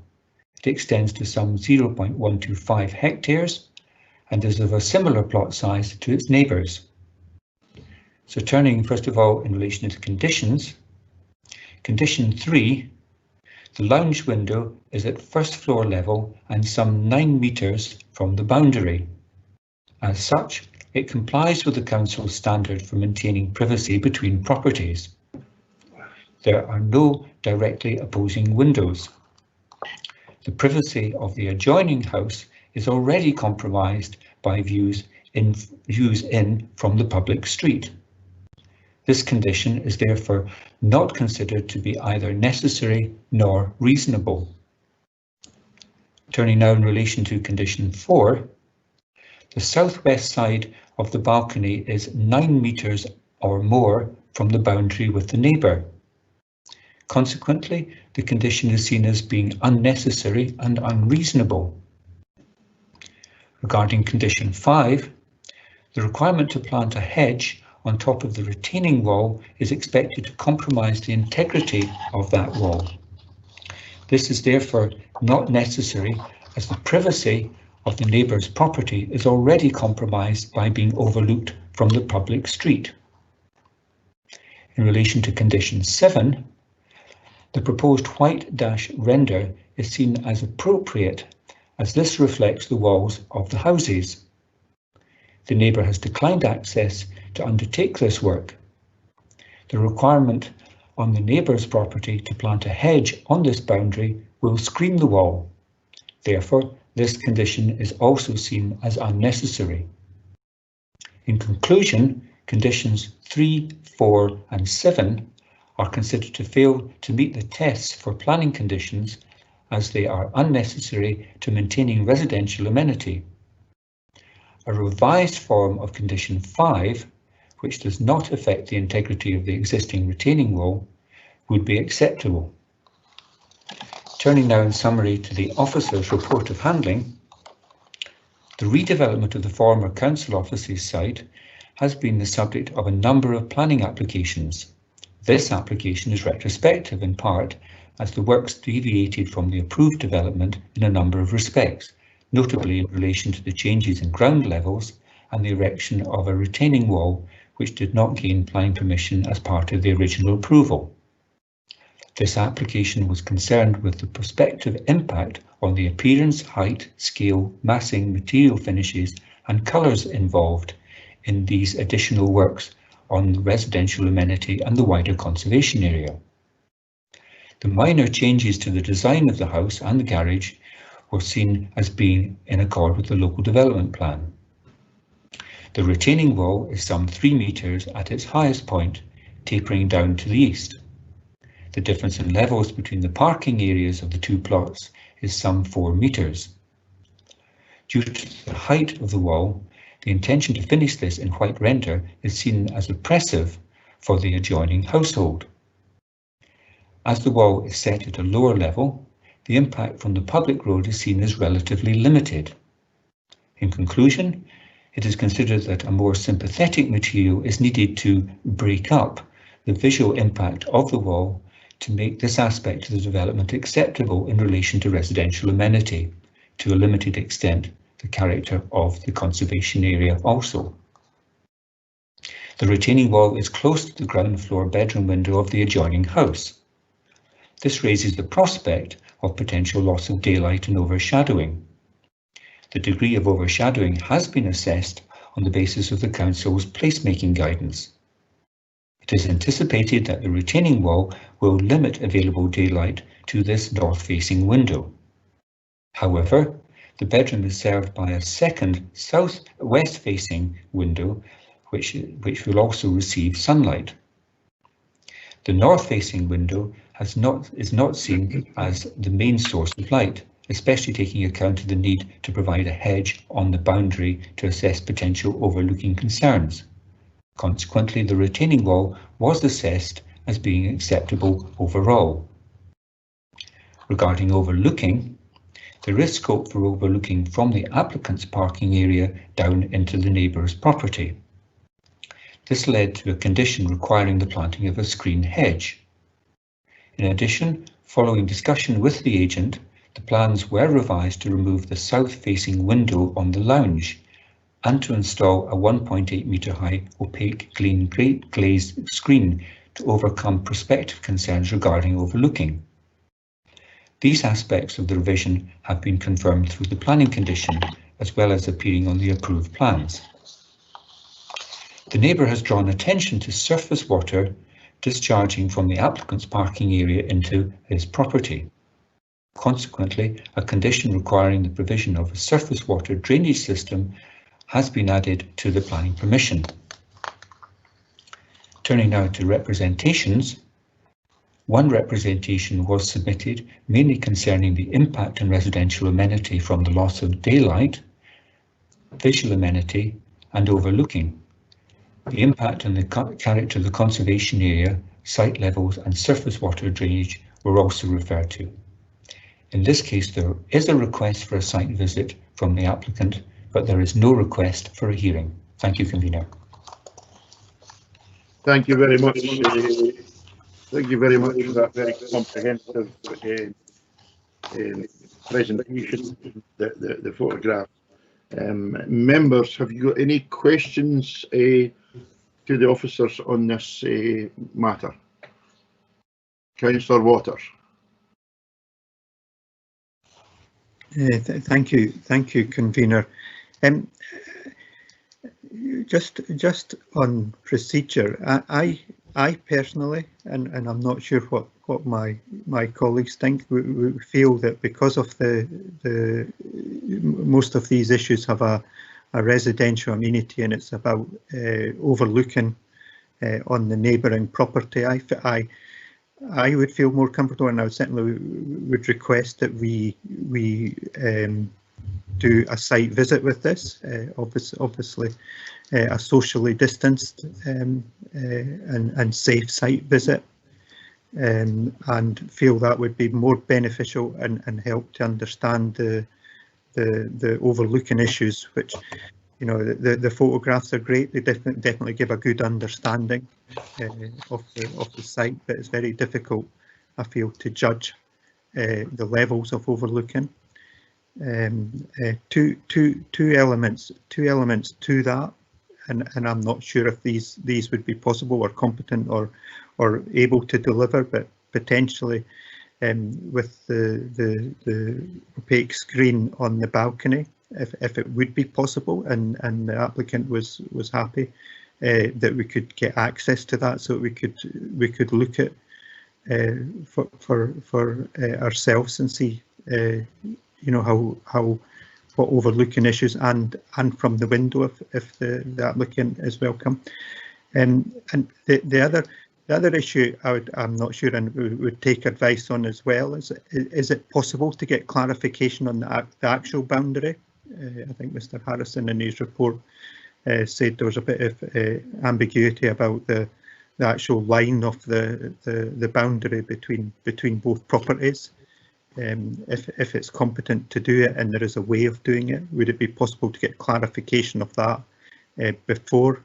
It extends to some 0.125 hectares and is of a similar plot size to its neighbours. So turning first of all in relation to conditions, Condition 3, the lounge window is at first floor level and some 9 metres from the boundary. As such, it complies with the Council's standard for maintaining privacy between properties. There are no directly opposing windows. The privacy of the adjoining house is already compromised by views in from the public street. This condition is therefore not considered to be either necessary nor reasonable. Turning now in relation to condition 4, the southwest side of the balcony is 9 metres or more from the boundary with the neighbour. Consequently, the condition is seen as being unnecessary and unreasonable. Regarding condition 5, the requirement to plant a hedge on top of the retaining wall is expected to compromise the integrity of that wall. This is therefore not necessary, as the privacy of the neighbour's property is already compromised by being overlooked from the public street. In relation to condition 7, the proposed white dash render is seen as appropriate, as this reflects the walls of the houses. The neighbour has declined access to undertake this work. The requirement on the neighbour's property to plant a hedge on this boundary will screen the wall. Therefore, this condition is also seen as unnecessary. In conclusion, conditions 3, 4 and 7 are considered to fail to meet the tests for planning conditions, as they are unnecessary to maintaining residential amenity. A revised form of condition 5, which does not affect the integrity of the existing retaining wall, would be acceptable. Turning now in summary to the officer's report of handling, the redevelopment of the former council offices site has been the subject of a number of planning applications. This application is retrospective in part, as the works deviated from the approved development in a number of respects, notably in relation to the changes in ground levels and the erection of a retaining wall, which did not gain planning permission as part of the original approval. This application was concerned with the prospective impact on the appearance, height, scale, massing, material finishes and colours involved in these additional works on the residential amenity and the wider conservation area. The minor changes to the design of the house and the garage were seen as being in accord with the local development plan. The retaining wall is some 3 metres at its highest point, tapering down to the east. The difference in levels between the parking areas of the two plots is some 4 metres. Due to the height of the wall, the intention to finish this in white render is seen as oppressive for the adjoining household. As the wall is set at a lower level, the impact from the public road is seen as relatively limited. In conclusion, it is considered that a more sympathetic material is needed to break up the visual impact of the wall to make this aspect of the development acceptable in relation to residential amenity, to a limited extent the character of the conservation area also. The retaining wall is close to the ground floor bedroom window of the adjoining house. This raises the prospect of potential loss of daylight and overshadowing. The degree of overshadowing has been assessed on the basis of the Council's placemaking guidance. It is anticipated that the retaining wall will limit available daylight to this north-facing window. However, the bedroom is served by a second south-west-facing window, which will also receive sunlight. The north-facing window is not seen as the main source of light, especially taking account of the need to provide a hedge on the boundary to assess potential overlooking concerns. Consequently, the retaining wall was assessed as being acceptable overall. Regarding overlooking, there is scope for overlooking from the applicant's parking area down into the neighbour's property. This led to a condition requiring the planting of a screen hedge. In addition, following discussion with the agent, the plans were revised to remove the south-facing window on the lounge and to install a 1.8 metre high opaque glazed screen to overcome prospective concerns regarding overlooking. These aspects of the revision have been confirmed through the planning condition, as well as appearing on the approved plans. The neighbour has drawn attention to surface water discharging from the applicant's parking area into his property. Consequently, a condition requiring the provision of a surface water drainage system has been added to the planning permission. Turning now to representations, one representation was submitted mainly concerning the impact on residential amenity from the loss of daylight, visual amenity and overlooking. The impact on the character of the conservation area site levels and surface water drainage were also referred to. In this case, there is a request for a site visit from the applicant, but there is no request for a hearing. Thank you, Convener. Thank you very much. Thank you very much for that very comprehensive presentation, the photograph. Members, have you got any questions to the officers on this matter? Councillor Waters. Thank you, Convener. Just on procedure, I personally, and I'm not sure what my colleagues think, we feel that because of the most of these issues have a residential amenity and it's about overlooking on the neighbouring property, I would feel more comfortable, and I certainly would request that we do a site visit with this. Obviously, a socially distanced and safe site visit, and feel that would be more beneficial and help to understand the overlooking issues, which, you know, the photographs are great. They definitely give a good understanding of the site, but it's very difficult, I feel, to judge the levels of overlooking. Two elements to that, and I'm not sure if these would be possible or competent or able to deliver, but potentially with the opaque screen on the balcony, if it would be possible, and the applicant was happy that we could get access to that, so we could look at for ourselves and see you know what overlooking issues and from the window if the applicant is welcome. And the other issue I'm not sure and would take advice on as well is it possible to get clarification on the actual boundary? I think Mr. Harrison in his report said there was a bit of ambiguity about the actual line of the boundary between both properties. If it's competent to do it and there is a way of doing it, would it be possible to get clarification of that before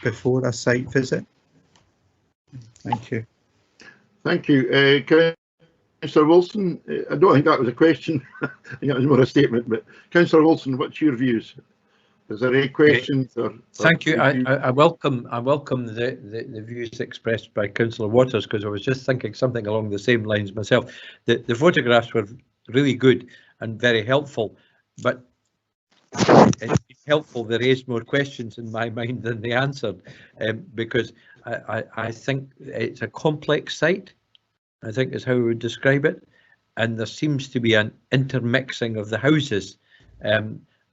a site visit? Thank you. Thank you. Councillor Wilson, I don't think that was a question. I think that was more a statement, but Councillor Wilson, what's your views? Is there any questions? Thank you. I welcome the views expressed by Councillor Waters, because I was just thinking something along the same lines myself. The photographs were really good and very helpful, but it's helpful they raised more questions in my mind than they answered, because I think it's a complex site, I think is how we would describe it, and there seems to be an intermixing of the houses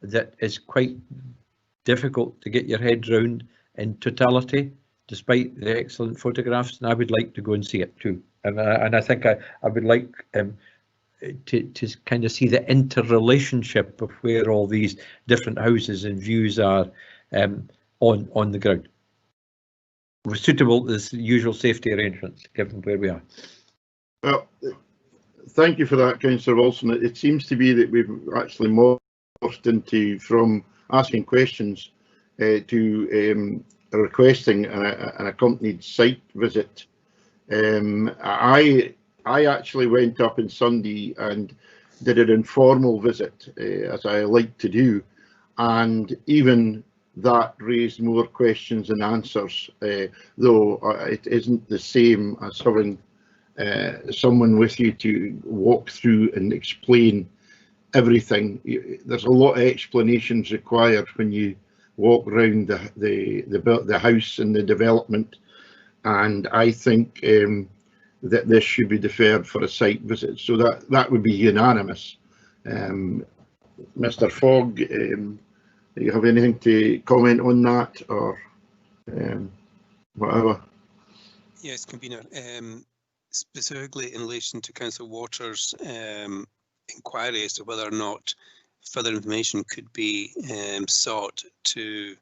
that is quite difficult to get your head round in totality, despite the excellent photographs, and I would like to go and see it too. And I think I would like to kind of see the interrelationship of where all these different houses and views are on the ground, with suitable as usual safety arrangements given where we are. Well, thank you for that, Councillor Wilson. It seems to be that we've actually morphed into from asking questions to requesting an accompanied site visit. I actually went up on Sunday and did an informal visit, as I like to do, and even that raised more questions than answers, though it isn't the same as having someone with you to walk through and explain everything. There's a lot of explanations required when you walk around the house and the development, and I think that this should be deferred for a site visit, so that would be unanimous. Mr. Fogg, do you have anything to comment on that, or whatever? Yes, Convener. Specifically in relation to Councillor Waters' inquiry as to whether or not further information could be sought to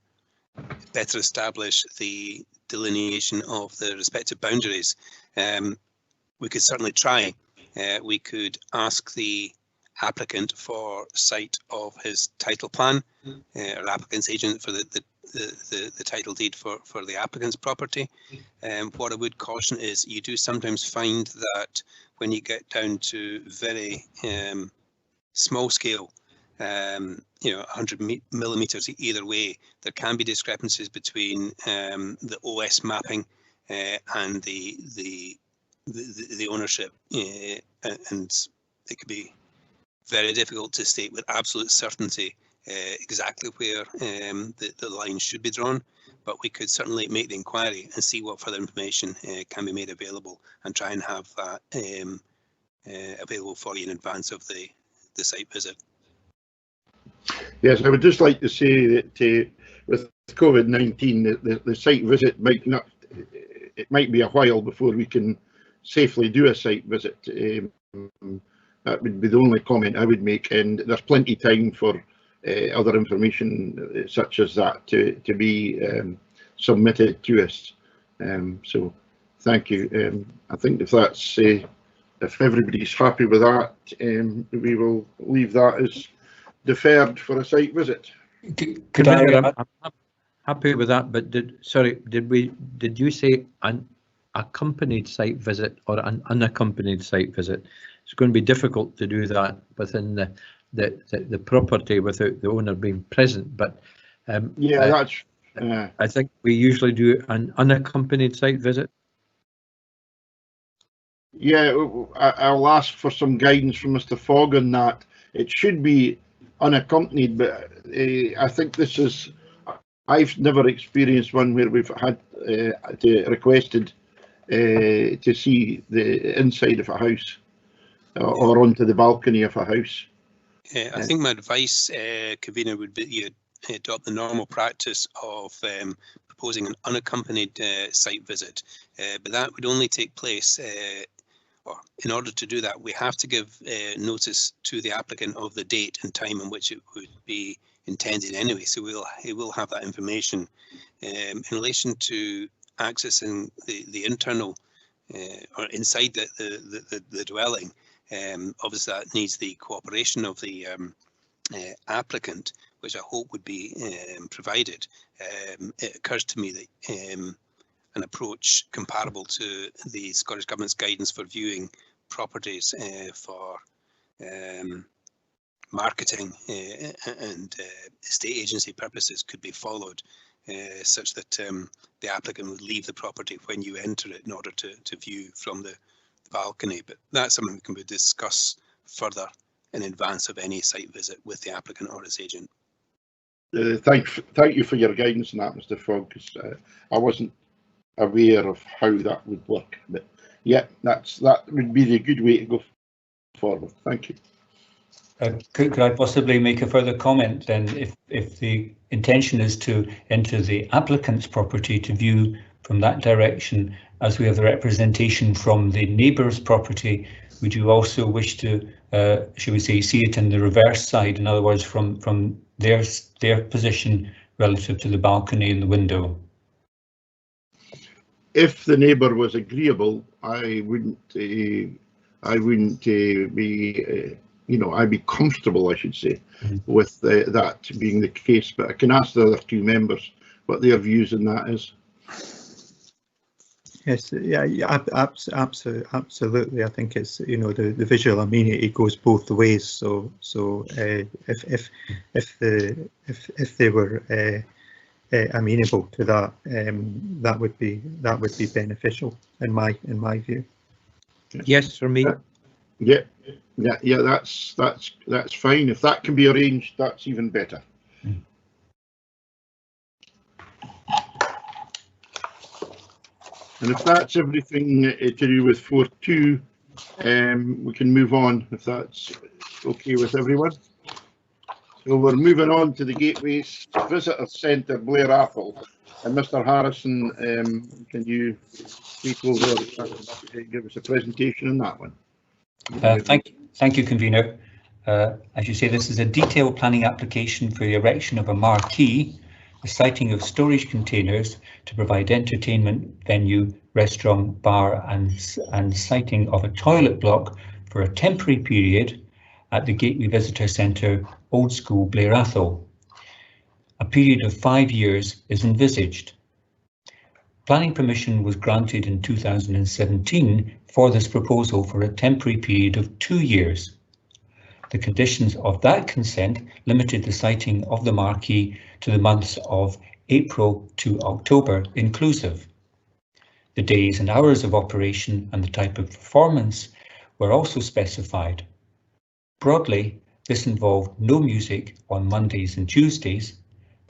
better establish the delineation of the respective boundaries, we could certainly try. We could ask the applicant for sight of his title plan, or applicant's agent for the title deed for the applicant's property. What I would caution is you do sometimes find that when you get down to very small scale, 100 millimeters either way, there can be discrepancies between the OS mapping and the ownership, and it could be very difficult to state with absolute certainty exactly where the line should be drawn, but we could certainly make the inquiry and see what further information can be made available and try and have that available for you in advance of the site visit. Yes, I would just like to say that with COVID-19, the site visit might not, it might be a while before we can safely do a site visit. That would be the only comment I would make, and there's plenty of time for other information such as that to be submitted to us. So thank you. I think if that's if everybody's happy with that, we will leave that as deferred for a site visit. I'm happy with that, but did you say an accompanied site visit or an unaccompanied site visit? It's going to be difficult to do that within the property without the owner being present, but yeah, that's I think we usually do an unaccompanied site visit. Yeah, I'll ask for some guidance from Mr. Fogg on that. It should be unaccompanied, but I think this is, I've never experienced one where we've had requested to see the inside of a house or onto the balcony of a house. I think my advice, convener, would be you adopt the normal practice of proposing an unaccompanied site visit, but that would only take place, or in order to do that, we have to give notice to the applicant of the date and time in which it would be intended anyway, so he will have that information. In relation to accessing the internal or inside the dwelling, obviously that needs the cooperation of the applicant, which I hope would be provided. It occurs to me that an approach comparable to the Scottish Government's guidance for viewing properties for marketing and estate agency purposes could be followed, such that the applicant would leave the property when you enter it in order to view from the balcony. But that's something that can be discussed further in advance of any site visit with the applicant or his agent. Thank you for your guidance on that, Mr. Fogg, because I wasn't aware of how that would work. But yeah, that would be the good way to go forward. Thank you. Could I possibly make a further comment then? If the intention is to enter the applicant's property to view from that direction, as we have the representation from the neighbour's property, would you also wish to, should we say, see it in the reverse side? In other words, from their position relative to the balcony and the window? If the neighbour was agreeable, I wouldn't be, I'd be comfortable, I should say, with that being the case. But I can ask the other two members what their views on that is. Yes, yeah, absolutely. I think it's, the visual amenity goes both ways. So if they were amenable to that, that would be beneficial in my view. Yes, for me. Yeah, that's fine. If that can be arranged, that's even better. And if that's everything to do with 4.2, we can move on if that's okay with everyone. So we're moving on to the Gateways Visitor Centre, Blair Athol. And Mr. Harrison, can you take over, give us a presentation on that one? Thank you, convener. As you say, this is a detailed planning application for the erection of a marquee the siting of storage containers to provide entertainment venue, restaurant, bar and siting of a toilet block for a temporary period at the Gateway Visitor Centre, Old School, Blair Athol. A period of 5 years is envisaged. Planning permission was granted in 2017 for this proposal for a temporary period of 2 years. The conditions of that consent limited the siting of the marquee to the months of April to October inclusive. The days and hours of operation and the type of performance were also specified. Broadly, this involved no music on Mondays and Tuesdays,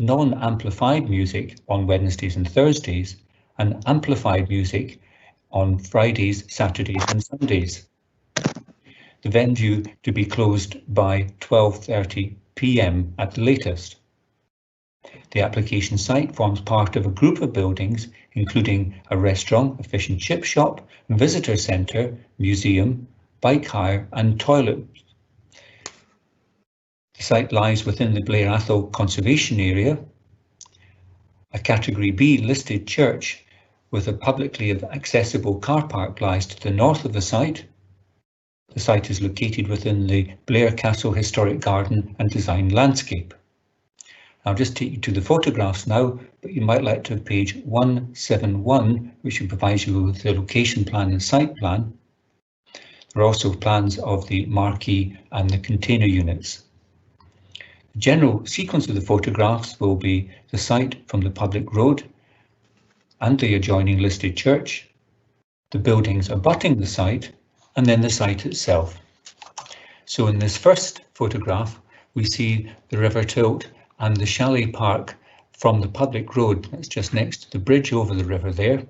non-amplified music on Wednesdays and Thursdays, and amplified music on Fridays, Saturdays and Sundays. The venue to be closed by 12:30 p.m. at the latest. The application site forms part of a group of buildings, including a restaurant, a fish and chip shop, visitor centre, museum, bike hire and toilet. The site lies within the Blair Athol Conservation Area. A Category B listed church with a publicly accessible car park lies to the north of the site. The site is located within the Blair Castle Historic Garden and Design Landscape. I'll just take you to the photographs now, but you might like to have page 171, which provides you with the location plan and site plan. There are also plans of the marquee and the container units. The general sequence of the photographs will be the site from the public road and the adjoining listed church, the buildings abutting the site, and then the site itself. So in this first photograph, we see the River Tilt and the chalet park from the public road. That's just next to the bridge over the river there.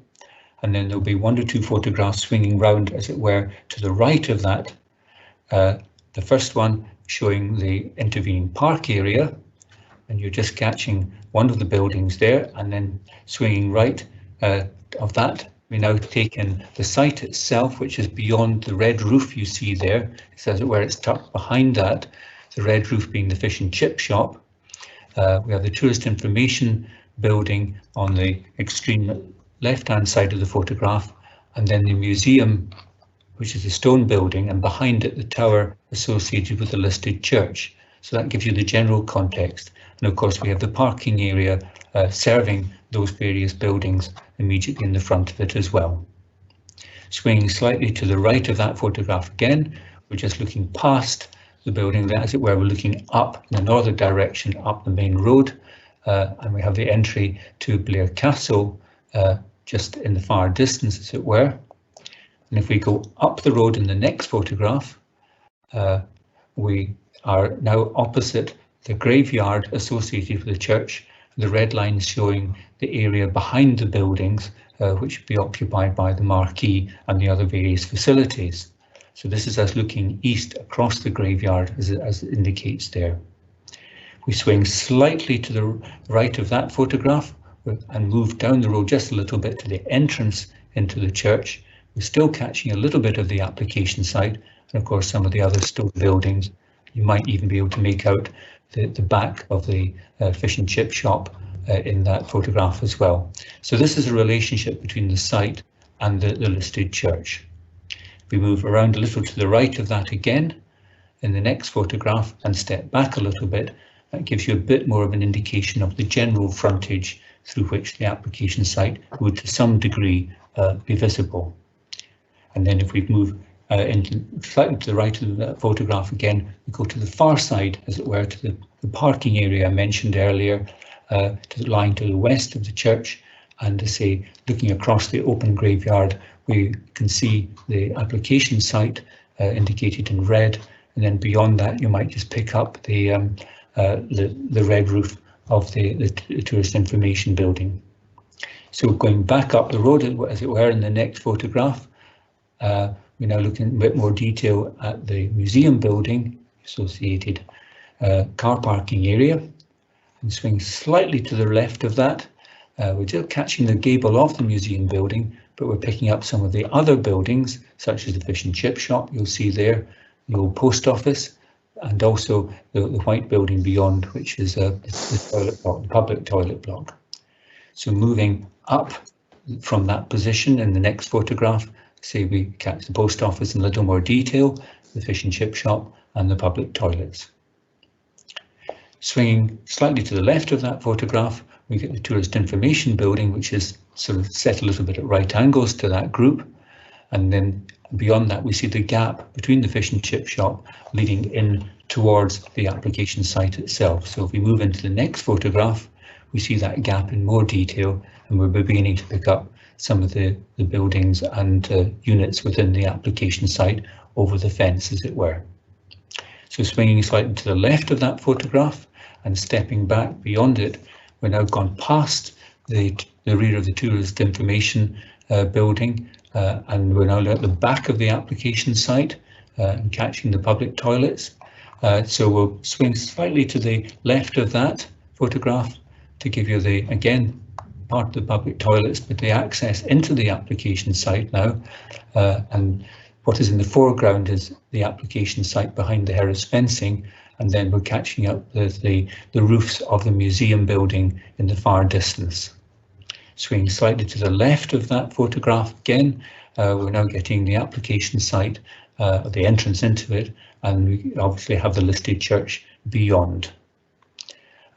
And then there'll be 1 or 2 photographs swinging round, as it were, to the right of that. The first one showing the intervening park area, and you're just catching one of the buildings there, and then swinging right of that. We now take in the site itself, which is beyond the red roof you see there. It's as it were, it's tucked behind that, the red roof being the fish and chip shop. We have the tourist information building on the extreme left-hand side of the photograph, and then the museum, which is a stone building, and behind it the tower associated with the listed church. So that gives you the general context. And of course we have the parking area serving those various buildings immediately in the front of it as well. Swinging slightly to the right of that photograph again, we're just looking past the building, as it were, we're looking up in the northern direction, up the main road, and we have the entry to Blair Castle just in the far distance, as it were. And if we go up the road in the next photograph, we are now opposite the graveyard associated with the church, the red line showing the area behind the buildings, which will be occupied by the marquee and the other various facilities. So this is us looking east across the graveyard, as it indicates there. We swing slightly to the right of that photograph and move down the road just a little bit to the entrance into the church. We're still catching a little bit of the application site, and of course some of the other stone buildings. You might even be able to make out the back of the fish and chip shop in that photograph as well. So this is a relationship between the site and the listed church. We move around a little to the right of that again in the next photograph and step back a little bit. That gives you a bit more of an indication of the general frontage through which the application site would to some degree be visible. And then if we move slightly to the right of the photograph again, we go to the far side, as it were, to the parking area I mentioned earlier, to the line to the west of the church, and to say, looking across the open graveyard, we can see the application site indicated in red, and then beyond that you might just pick up the red roof of the tourist information building. So going back up the road, as it were, in the next photograph, we're now looking in a bit more detail at the museum building, associated car parking area, and swing slightly to the left of that. We're just catching the gable of the museum building, but we're picking up some of the other buildings, such as the fish and chip shop. You'll see there the old post office, and also the white building beyond, which is the toilet block, the public toilet block. So moving up from that position in the next photograph, say we catch the post office in a little more detail, the fish and chip shop and the public toilets. Swinging slightly to the left of that photograph, we get the tourist information building, which is sort of set a little bit at right angles to that group. And then beyond that, we see the gap between the fish and chip shop leading in towards the application site itself. So if we move into the next photograph, we see that gap in more detail, and we're beginning to pick up some of the buildings and units within the application site over the fence, as it were. So swinging slightly to the left of that photograph and stepping back beyond it, we're now gone past the rear of the tourist information building, and we're now at the back of the application site and catching the public toilets. So we'll swing slightly to the left of that photograph to give you the, again, part of the public toilets, but the access into the application site now. And what is in the foreground is the application site behind the Harris fencing, and then we're catching up the roofs of the museum building in the far distance. Swinging slightly to the left of that photograph again, we're now getting the application site, the entrance into it, and we obviously have the listed church beyond.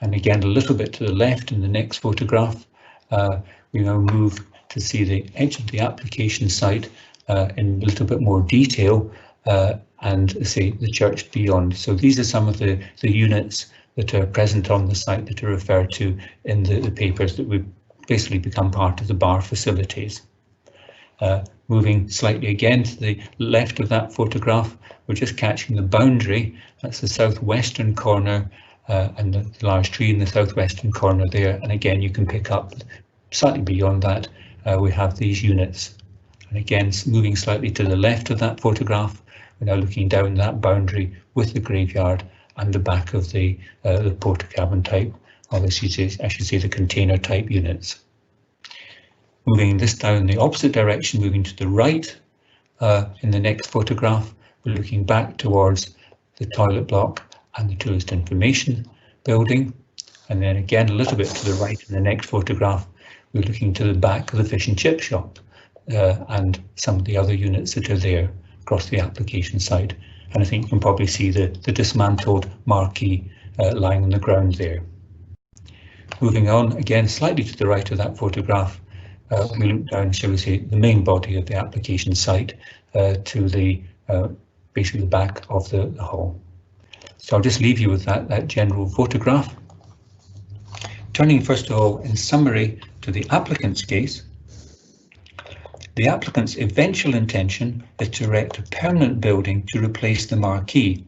And again, a little bit to the left in the next photograph, we now move to see the edge of the application site in a little bit more detail, and see the church beyond. So these are some of the units that are present on the site that are referred to in the papers that would basically become part of the bar facilities. Moving slightly again to the left of that photograph, we're just catching the boundary. That's the southwestern corner, and the large tree in the southwestern corner there. And again, you can pick up slightly beyond that, we have these units. And again, moving slightly to the left of that photograph, we're now looking down that boundary with the graveyard and the back of the porta cabin type, or I should say the container type units. Moving this down the opposite direction, moving to the right, in the next photograph, we're looking back towards the toilet block and the tourist information building. And then again, a little bit to the right in the next photograph, we're looking to the back of the fish and chip shop and some of the other units that are there across the application site. And I think you can probably see the dismantled marquee lying on the ground there. Moving on, again, slightly to the right of that photograph, we look down, shall we say, the main body of the application site to the basically the back of the hall. So I'll just leave you with that general photograph. Turning first of all, in summary, to the applicant's case. The applicant's eventual intention is to erect a permanent building to replace the marquee,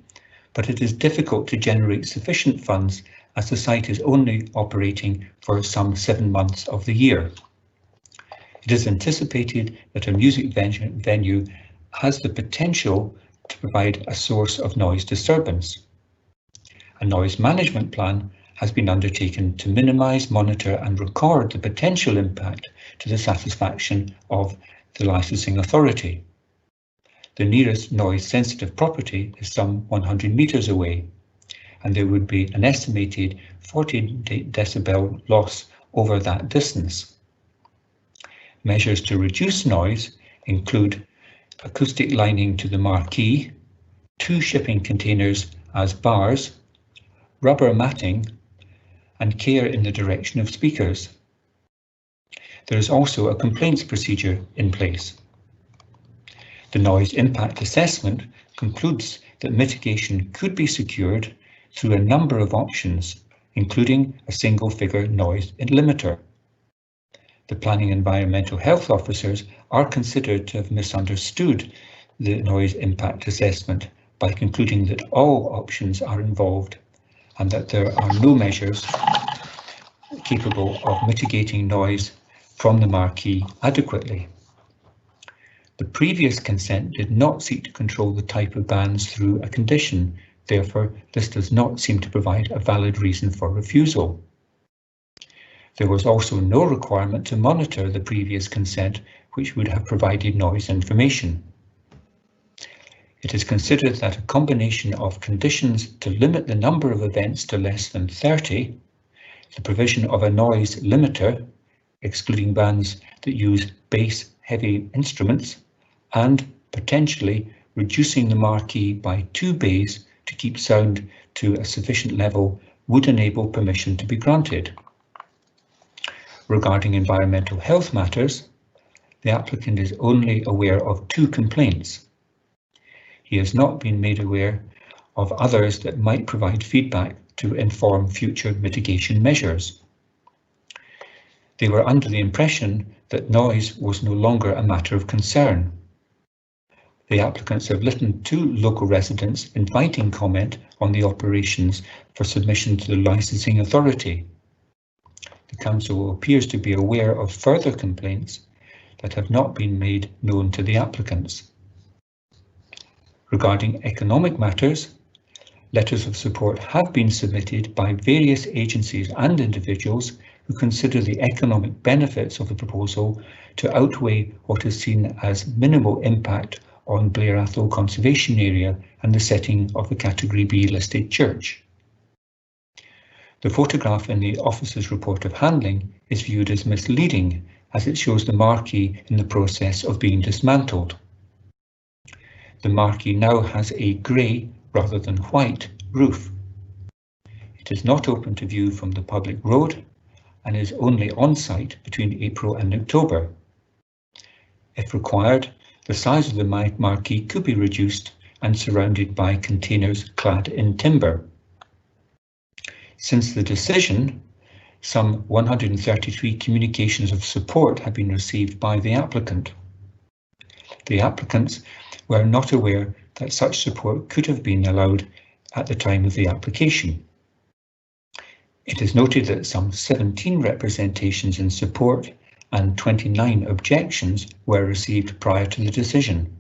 but it is difficult to generate sufficient funds as the site is only operating for some 7 months of the year. It is anticipated that a music venue has the potential to provide a source of noise disturbance. A noise management plan has been undertaken to minimise, monitor and record the potential impact to the satisfaction of the licensing authority. The nearest noise sensitive property is some 100 metres away, and there would be an estimated 40 decibel loss over that distance. Measures to reduce noise include acoustic lining to the marquee, 2 shipping containers as bars, rubber matting, and care in the direction of speakers. There is also a complaints procedure in place. The noise impact assessment concludes that mitigation could be secured through a number of options, including a single-figure noise limiter. The planning environmental health officers are considered to have misunderstood the noise impact assessment by concluding that all options are involved and that there are no measures capable of mitigating noise from the marquee adequately. The previous consent did not seek to control the type of bands through a condition. Therefore, this does not seem to provide a valid reason for refusal. There was also no requirement to monitor the previous consent, which would have provided noise information. It is considered that a combination of conditions to limit the number of events to less than 30, the provision of a noise limiter, excluding bands that use bass heavy instruments, and potentially reducing the marquee by 2 bays to keep sound to a sufficient level would enable permission to be granted. Regarding environmental health matters, the applicant is only aware of 2 complaints. He has not been made aware of others that might provide feedback to inform future mitigation measures. They were under the impression that noise was no longer a matter of concern. The applicants have listened to local residents inviting comment on the operations for submission to the licensing authority. The council appears to be aware of further complaints that have not been made known to the applicants. Regarding economic matters, letters of support have been submitted by various agencies and individuals who consider the economic benefits of the proposal to outweigh what is seen as minimal impact on Blair Athol Conservation Area and the setting of the Category B listed church. The photograph in the officer's report of handling is viewed as misleading, as it shows the marquee in the process of being dismantled. The marquee now has a grey rather than white roof. It is not open to view from the public road and is only on site between April and October. If required, the size of the marquee could be reduced and surrounded by containers clad in timber. Since the decision, some 133 communications of support have been received by the applicant. The applicants were not aware that such support could have been allowed at the time of the application. It is noted that some 17 representations in support and 29 objections were received prior to the decision.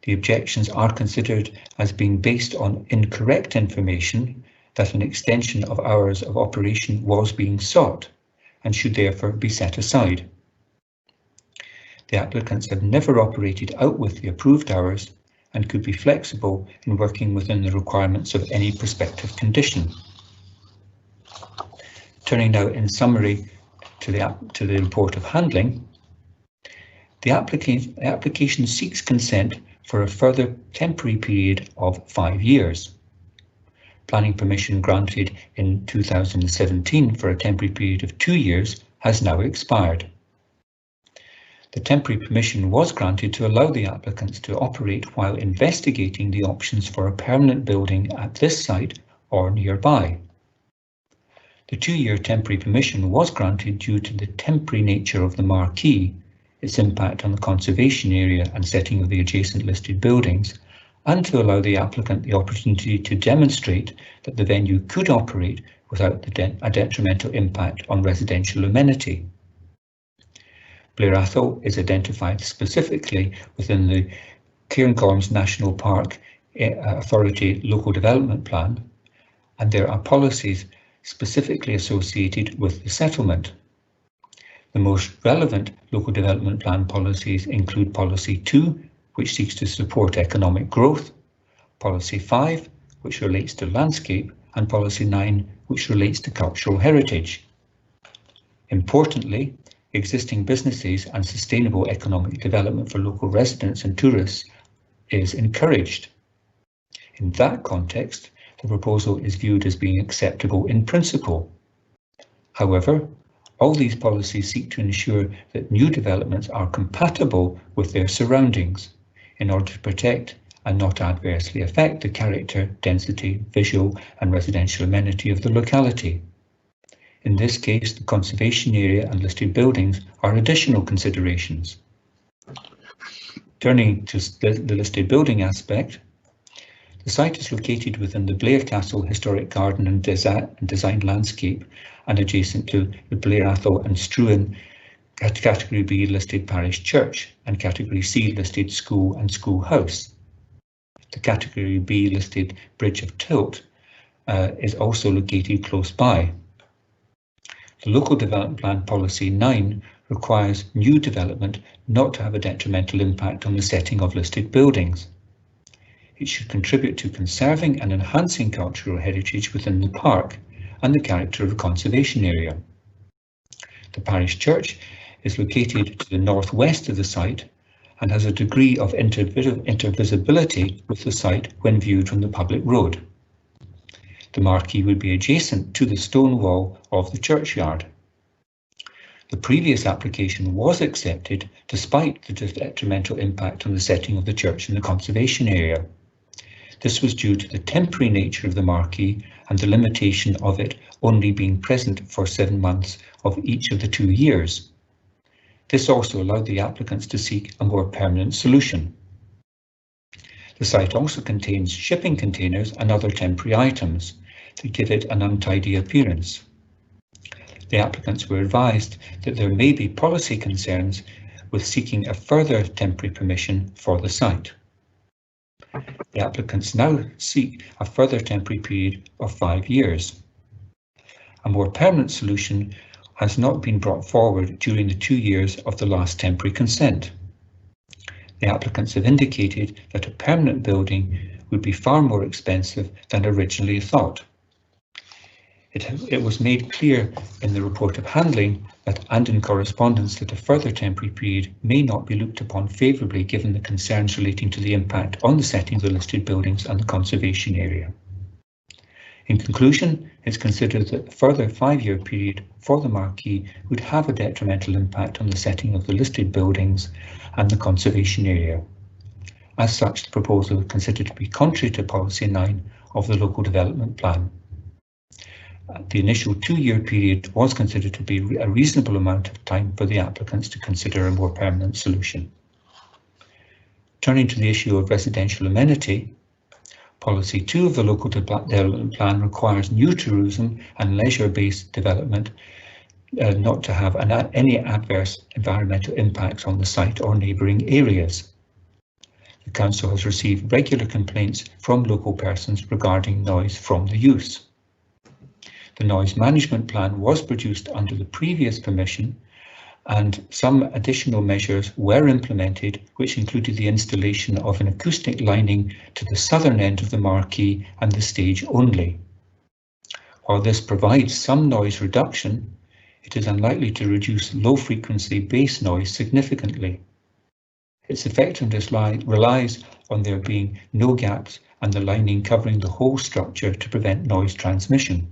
The objections are considered as being based on incorrect information that an extension of hours of operation was being sought and should therefore be set aside. The applicants have never operated out with the approved hours and could be flexible in working within the requirements of any prospective condition. Turning now in summary to the report of handling, the application seeks consent for a further temporary period of 5 years. Planning permission granted in 2017 for a temporary period of 2 years has now expired. The temporary permission was granted to allow the applicants to operate while investigating the options for a permanent building at this site or nearby. The 2-year temporary permission was granted due to the temporary nature of the marquee, its impact on the conservation area and setting of the adjacent listed buildings, and to allow the applicant the opportunity to demonstrate that the venue could operate without a detrimental impact on residential amenity. Blair Athol is identified specifically within the Cairngorms National Park Authority Local Development Plan, and there are policies specifically associated with the settlement. The most relevant local development plan policies include Policy 2, which seeks to support economic growth, Policy 5, which relates to landscape, and Policy 9, which relates to cultural heritage. Importantly, existing businesses and sustainable economic development for local residents and tourists is encouraged. In that context, the proposal is viewed as being acceptable in principle. However, all these policies seek to ensure that new developments are compatible with their surroundings in order to protect and not adversely affect the character, density, visual and residential amenity of the locality. In this case, the conservation area and listed buildings are additional considerations. Turning to the listed building aspect, the site is located within the Blair Castle Historic Garden and Design Landscape and adjacent to the Blair Athol and Struan Category B listed parish church and Category C listed school and schoolhouse. The Category B listed Bridge of Tilt is also located close by. The Local Development Plan Policy 9 requires new development not to have a detrimental impact on the setting of listed buildings. it should contribute to conserving and enhancing cultural heritage within the park and the character of the conservation area. The parish church is located to the northwest of the site and has a degree of intervisibility with the site when viewed from the public road. The marquee would be adjacent to the stone wall of the churchyard. The previous application was accepted despite the detrimental impact on the setting of the church in the conservation area. This was due to the temporary nature of the marquee and the limitation of it only being present for 7 months of each of the 2 years. This also allowed the applicants to seek a more permanent solution. The site also contains shipping containers and other temporary items to give it an untidy appearance. The applicants were advised that there may be policy concerns with seeking a further temporary permission for the site. The applicants now seek a further temporary period of 5 years. A more permanent solution has not been brought forward during the 2 years of the last temporary consent. The applicants have indicated that a permanent building would be far more expensive than originally thought. It was made clear in the report of handling that, and in correspondence, that a further temporary period may not be looked upon favourably given the concerns relating to the impact on the setting of the listed buildings and the conservation area. In conclusion, it's considered that a further 5-year period for the marquee would have a detrimental impact on the setting of the listed buildings and the conservation area. As such, the proposal is considered to be contrary to Policy 9 of the Local Development Plan. The initial 2-year period was considered to be a reasonable amount of time for the applicants to consider a more permanent solution. Turning to the issue of residential amenity, Policy 2 of the Local Development Plan requires new tourism and leisure-based development not to have any adverse environmental impacts on the site or neighbouring areas. The Council has received regular complaints from local persons regarding noise from the use. The noise management plan was produced under the previous permission, and some additional measures were implemented, which included the installation of an acoustic lining to the southern end of the marquee and the stage only. While this provides some noise reduction, it is unlikely to reduce low-frequency bass noise significantly. Its effectiveness relies on there being no gaps and the lining covering the whole structure to prevent noise transmission.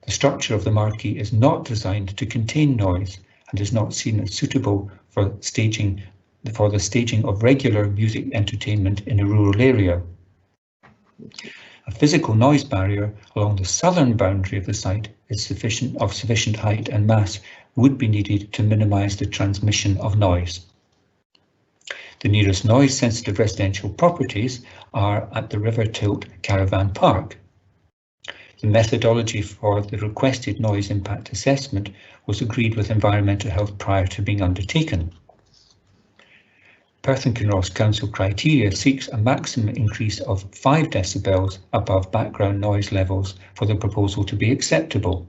The structure of the marquee is not designed to contain noise and is not seen as suitable for the staging of regular music entertainment in a rural area. A physical noise barrier along the southern boundary of the site is sufficient height and mass would be needed to minimise the transmission of noise. The nearest noise-sensitive residential properties are at the River Tilt Caravan Park. The methodology for the requested noise impact assessment was agreed with Environmental Health prior to being undertaken. Perth and Kinross Council criteria seeks a maximum increase of 5 decibels above background noise levels for the proposal to be acceptable.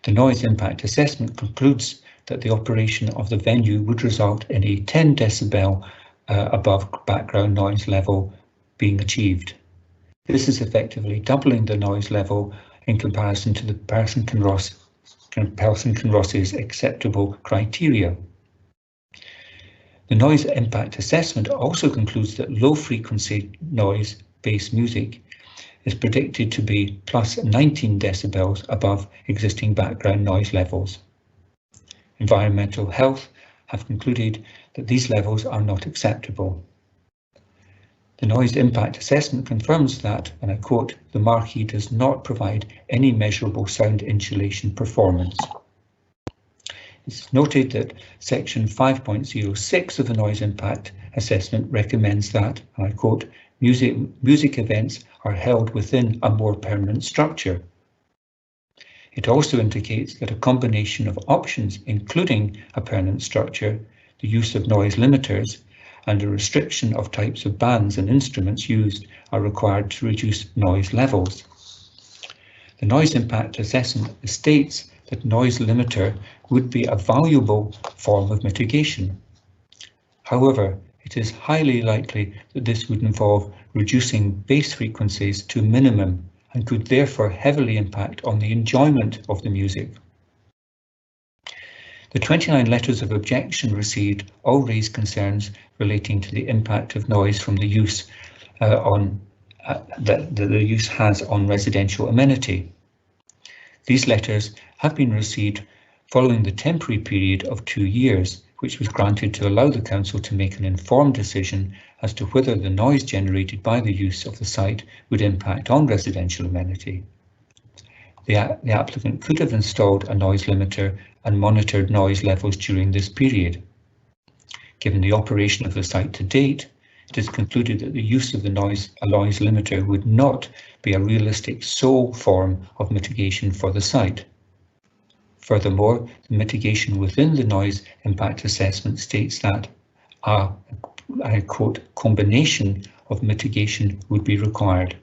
The noise impact assessment concludes that the operation of the venue would result in a 10 decibel above background noise level being achieved. This is effectively doubling the noise level in comparison to the Perth and Kinross's acceptable criteria. The noise impact assessment also concludes that low frequency noise-based music is predicted to be plus 19 decibels above existing background noise levels. Environmental Health have concluded that these levels are not acceptable. The noise impact assessment confirms that, and I quote, the marquee does not provide any measurable sound insulation performance. It's noted that section 5.06 of the noise impact assessment recommends that, and I quote, music events are held within a more permanent structure. It also indicates that a combination of options, including a permanent structure, the use of noise limiters, and a restriction of types of bands and instruments used are required to reduce noise levels. The noise impact assessment states that noise limiter would be a valuable form of mitigation. However, it is highly likely that this would involve reducing bass frequencies to a minimum and could therefore heavily impact on the enjoyment of the music. The 29 letters of objection received all raised concerns relating to the impact of noise from the use that the use has on residential amenity. These letters have been received following the temporary period of 2 years, which was granted to allow the council to make an informed decision as to whether the noise generated by the use of the site would impact on residential amenity. The applicant could have installed a noise limiter and monitored noise levels during this period. Given the operation of the site to date, it is concluded that the use of a noise limiter would not be a realistic sole form of mitigation for the site. Furthermore, the mitigation within the noise impact assessment states that I quote, combination of mitigation would be required.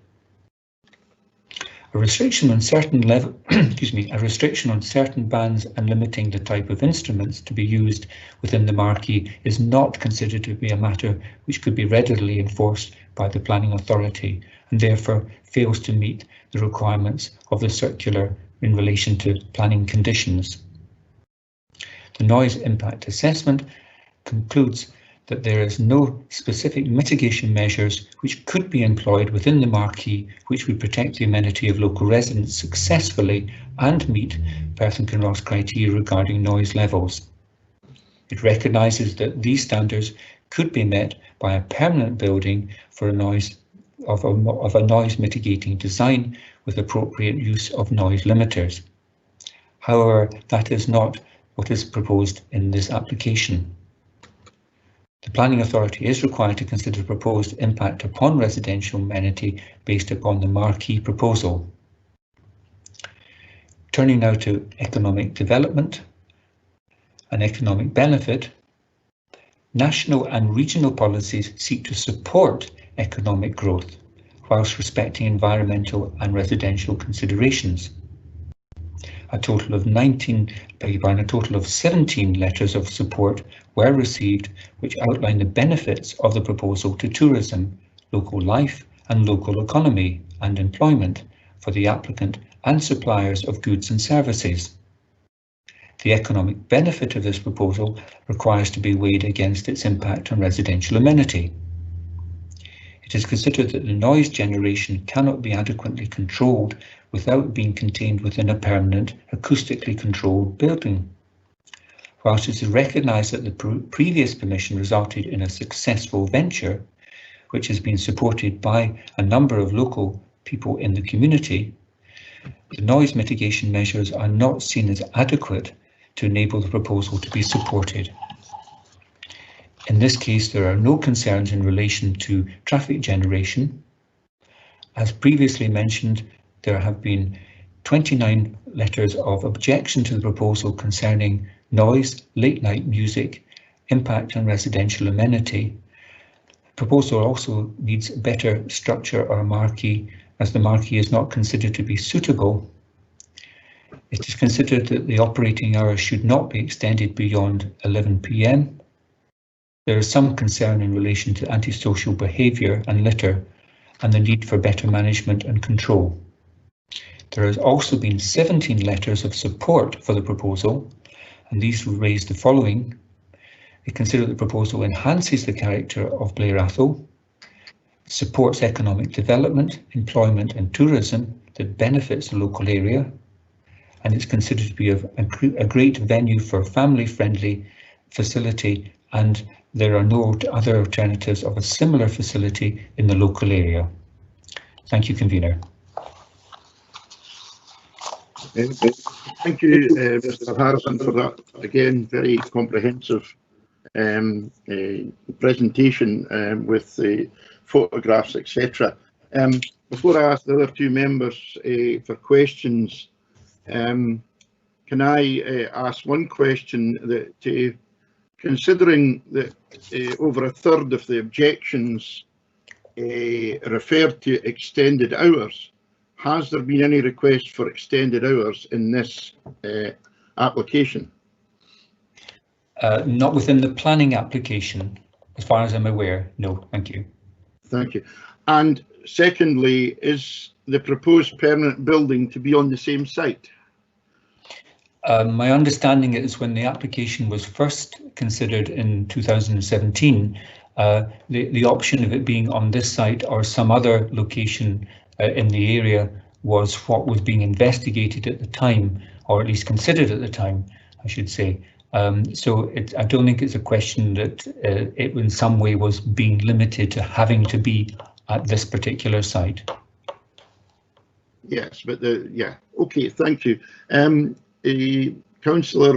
A restriction on certain a restriction on certain bands and limiting the type of instruments to be used within the marquee is not considered to be a matter which could be readily enforced by the planning authority and therefore fails to meet the requirements of the circular in relation to planning conditions. The noise impact assessment concludes that there is no specific mitigation measures which could be employed within the marquee which would protect the amenity of local residents successfully and meet Perth and Kinross criteria regarding noise levels. It recognises that these standards could be met by a permanent building for a noise mitigating design with appropriate use of noise limiters. However, that is not what is proposed in this application. The Planning Authority is required to consider the proposed impact upon residential amenity based upon the marquee proposal. Turning now to economic development and economic benefit, national and regional policies seek to support economic growth whilst respecting environmental and residential considerations. A total of 17 letters of support were received which outline the benefits of the proposal to tourism, local life and local economy and employment for the applicant and suppliers of goods and services. The economic benefit of this proposal requires to be weighed against its impact on residential amenity. It is considered that the noise generation cannot be adequately controlled without being contained within a permanent, acoustically controlled building. Whilst it is recognised that the previous permission resulted in a successful venture, which has been supported by a number of local people in the community, the noise mitigation measures are not seen as adequate to enable the proposal to be supported. In this case, there are no concerns in relation to traffic generation. As previously mentioned, there have been 29 letters of objection to the proposal concerning noise, late night music, impact on residential amenity. The proposal also needs better structure or marquee, as the marquee is not considered to be suitable. It is considered that the operating hours should not be extended beyond 11 p.m. There is some concern in relation to antisocial behaviour and litter and the need for better management and control. There has also been 17 letters of support for the proposal, and these raise the following. They consider the proposal enhances the character of Blair Atholl, supports economic development, employment and tourism that benefits the local area, and it's considered to be a great venue for family-friendly facility, and there are no other alternatives of a similar facility in the local area. Thank you, Convener. Thank you, Mr. Harrison, for that, again, very comprehensive presentation with the photographs, etc. Before I ask the other two members for questions, can I ask one question that, considering that over a third of the objections referred to extended hours, has there been any request for extended hours in this application? Not within the planning application. as far as I'm aware, no, thank you. Thank you. And secondly, is the proposed permanent building to be on the same site? My understanding is when the application was first considered in 2017, the option of it being on this site or some other location in the area was what was being investigated at the time, or at least considered at the time, I should say. So I don't think it's a question that it in some way was being limited to having to be at this particular site. Yes, but yeah, okay, thank you. Councillor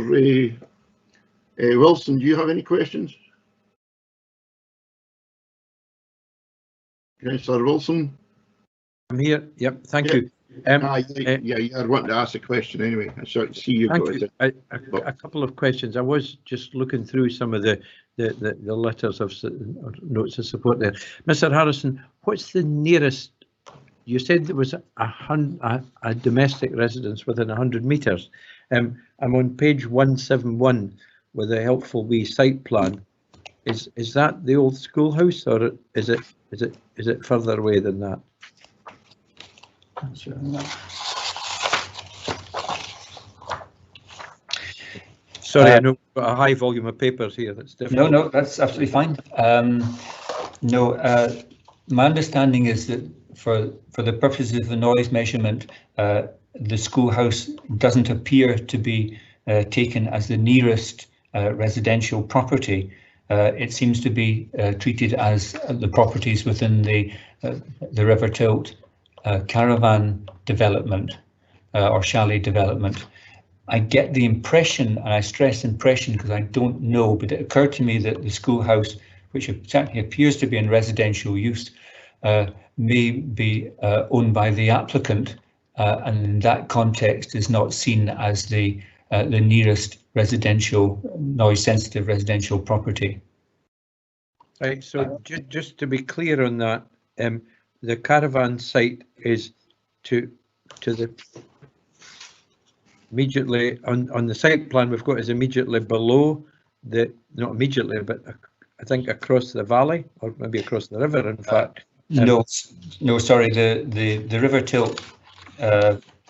Wilson, do you have any questions? Councillor Wilson? I'm here. Yep, thank Yeah. you. Yeah, you wanted to ask a question anyway. I sort of see you. Thank you. A couple of questions. I was just looking through some of the letters of or notes of support there. Mr. Harrison, what's the nearest? You said there was a domestic residence within 100 metres. I'm on page 171 with a helpful wee site plan. Is that the old schoolhouse, or is it further away than that? Sorry, I know we've got a high volume of papers here. That's difficult. No, that's absolutely fine. My understanding is that for the purposes of the noise measurement, the schoolhouse doesn't appear to be taken as the nearest residential property. It seems to be treated as the properties within the River Tilt caravan development or chalet development. I get the impression, and I stress impression because I don't know, but it occurred to me that the schoolhouse, which certainly appears to be in residential use, may be owned by the applicant, and in that context is not seen as the nearest residential, noise-sensitive residential property. Right. So just to be clear on that, the caravan site is to the immediately on the site plan we've got is immediately below the, not immediately, but I think across the valley, or maybe across the river, in fact. No, sorry, the River Tilt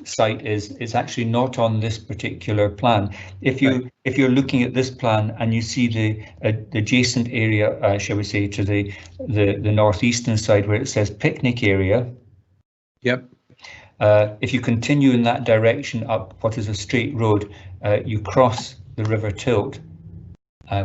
site is actually not on this particular plan. If you're looking at this plan and you see the adjacent area, shall we say, to the northeastern side where it says picnic area. Yep. If you continue in that direction up what is a straight road, you cross the River Tilt,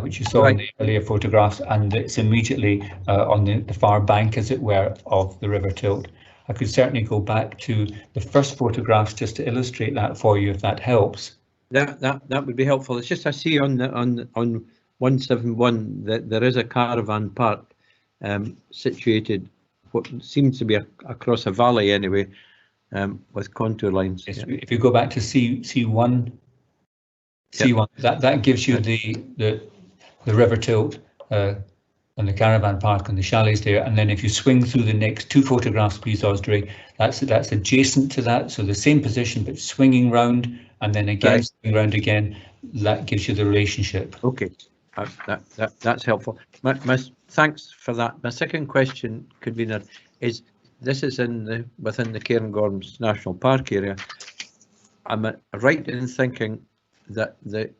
which you saw in the earlier photographs, and it's immediately on the far bank, as it were, of the River Tilt. I could certainly go back to the first photographs just to illustrate that for you, if that helps. That would be helpful. It's just I see on 171 that there is a caravan park situated what seems to be across a valley anyway, with contour lines. Yes, yeah. If you go back to C1, yep. that gives you the River Tilt and the caravan park and the chalets there, and then if you swing through the next two photographs, please, Osdray, that's adjacent to that, so the same position but swinging round and then again swinging round again. That gives you the relationship. Okay, that's helpful. Thanks for that. My second question, convener, is this is within the Cairngorms National Park area. Am I right in thinking that the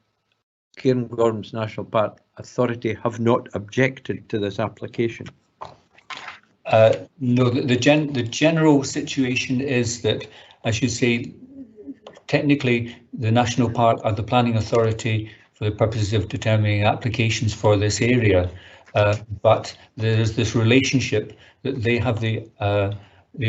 Cairngorms National Park Authority have not objected to this application? No, the general situation is that, as you say, technically the National Park are the planning authority for the purposes of determining applications for this area, but there's this relationship that they have the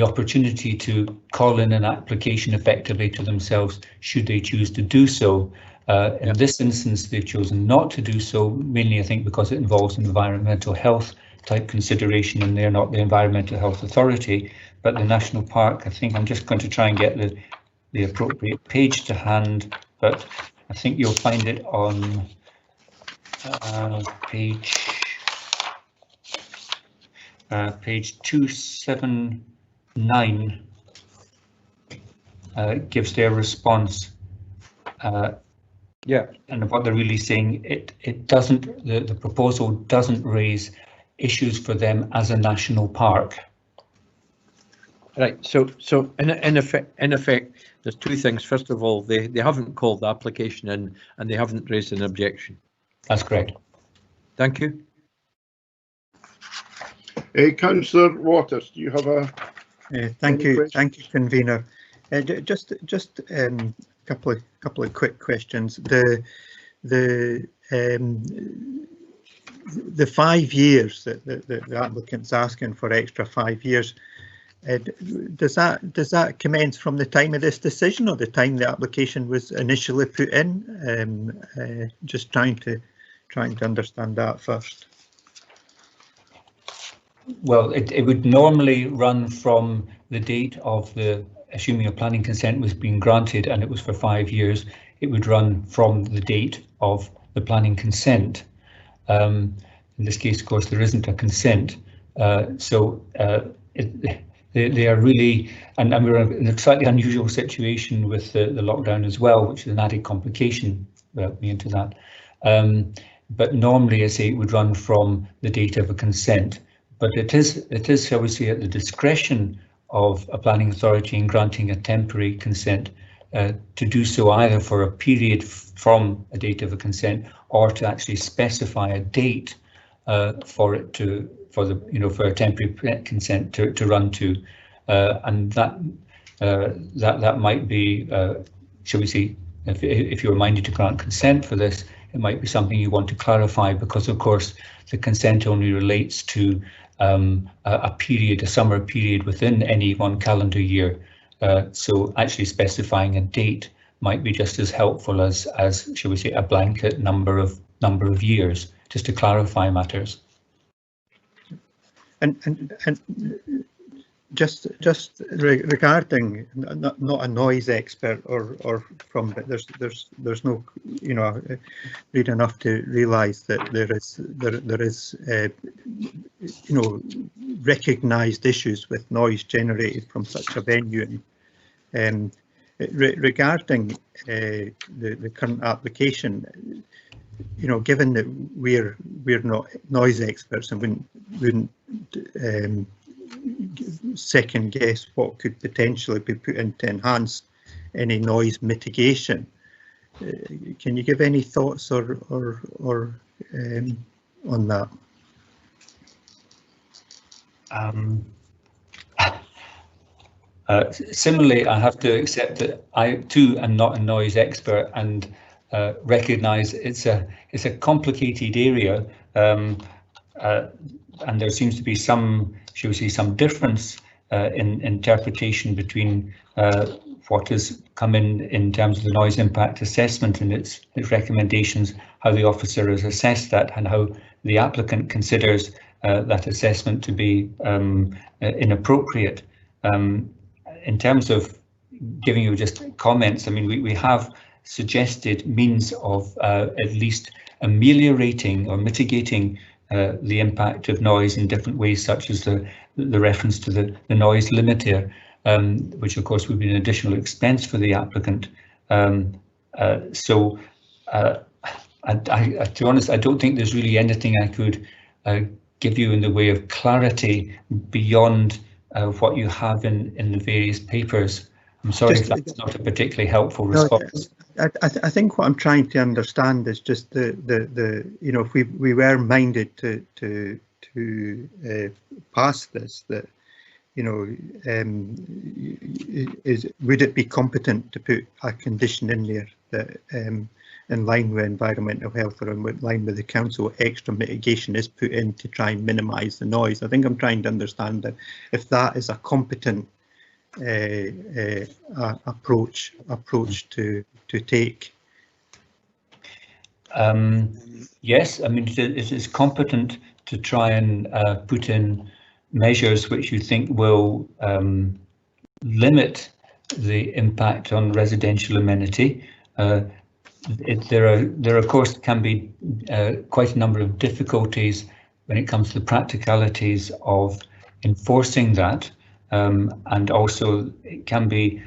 opportunity to call in an application effectively to themselves should they choose to do so. In this instance, they've chosen not to do so, mainly I think because it involves an environmental health type consideration and they're not the Environmental Health Authority, but the National Park, I think I'm just going to try and get the appropriate page to hand, but I think you'll find it on page 279, gives their response. Yeah. And what they're really saying, it doesn't, the proposal doesn't raise issues for them as a national park. Right. So in effect, there's two things. First of all, they haven't called the application in, and they haven't raised an objection. That's correct. Thank you. Councillor Waters, do you have a? Thank Any you, questions? thank you, convener. Just couple of quick questions. The 5 years that the applicant's asking for, extra 5 years, does that commence from the time of this decision or the time the application was initially put in? Just trying to understand that first. Well, it would normally run from the date of the, assuming a planning consent was being granted and it was for 5 years, it would run from the date of the planning consent. In this case, of course, there isn't a consent. They are really, and we're in a slightly unusual situation with the lockdown as well, which is an added complication without me into that. But normally, I say, it would run from the date of a consent. But it is, shall we say, at the discretion of a planning authority in granting a temporary consent to do so either for a period from a date of a consent or to actually specify a date for a temporary consent to run to, and that might be, shall we say, if you're minded to grant consent for this, it might be something you want to clarify, because of course the consent only relates to a period, a summer period within any one calendar year. So actually specifying a date might be just as helpful as shall we say, a blanket number of years, just to clarify matters. And just regarding, not a noise expert or from, but there's no, read enough to realise that there is recognised issues with noise generated from such a venue. And regarding the current application, given that we're not noise experts and wouldn't second guess what could potentially be put in to enhance any noise mitigation, can you give any thoughts or on that? Similarly, I have to accept that I too am not a noise expert and recognise it's a complicated area, and there seems to be some, shall we say, some difference in interpretation between what has come in terms of the noise impact assessment and its recommendations, how the officer has assessed that, and how the applicant considers that assessment to be inappropriate. In terms of giving you just comments, I mean, we have suggested means of at least ameliorating or mitigating the impact of noise in different ways, such as the reference to the noise limiter, which of course would be an additional expense for the applicant. To be honest, I don't think there's really anything I could give you in the way of clarity beyond what you have in the various papers. I'm sorry if that's not a particularly helpful response. I think what I'm trying to understand is just if we were minded to pass this, that would it be competent to put a condition in there that in line with environmental health or in line with the council, extra mitigation is put in to try and minimise the noise? I think I'm trying to understand that if that is a competent approach to take. Yes, I mean, it is competent to try and put in measures which you think will limit the impact on residential amenity. There of course can be quite a number of difficulties when it comes to the practicalities of enforcing that, and also it can be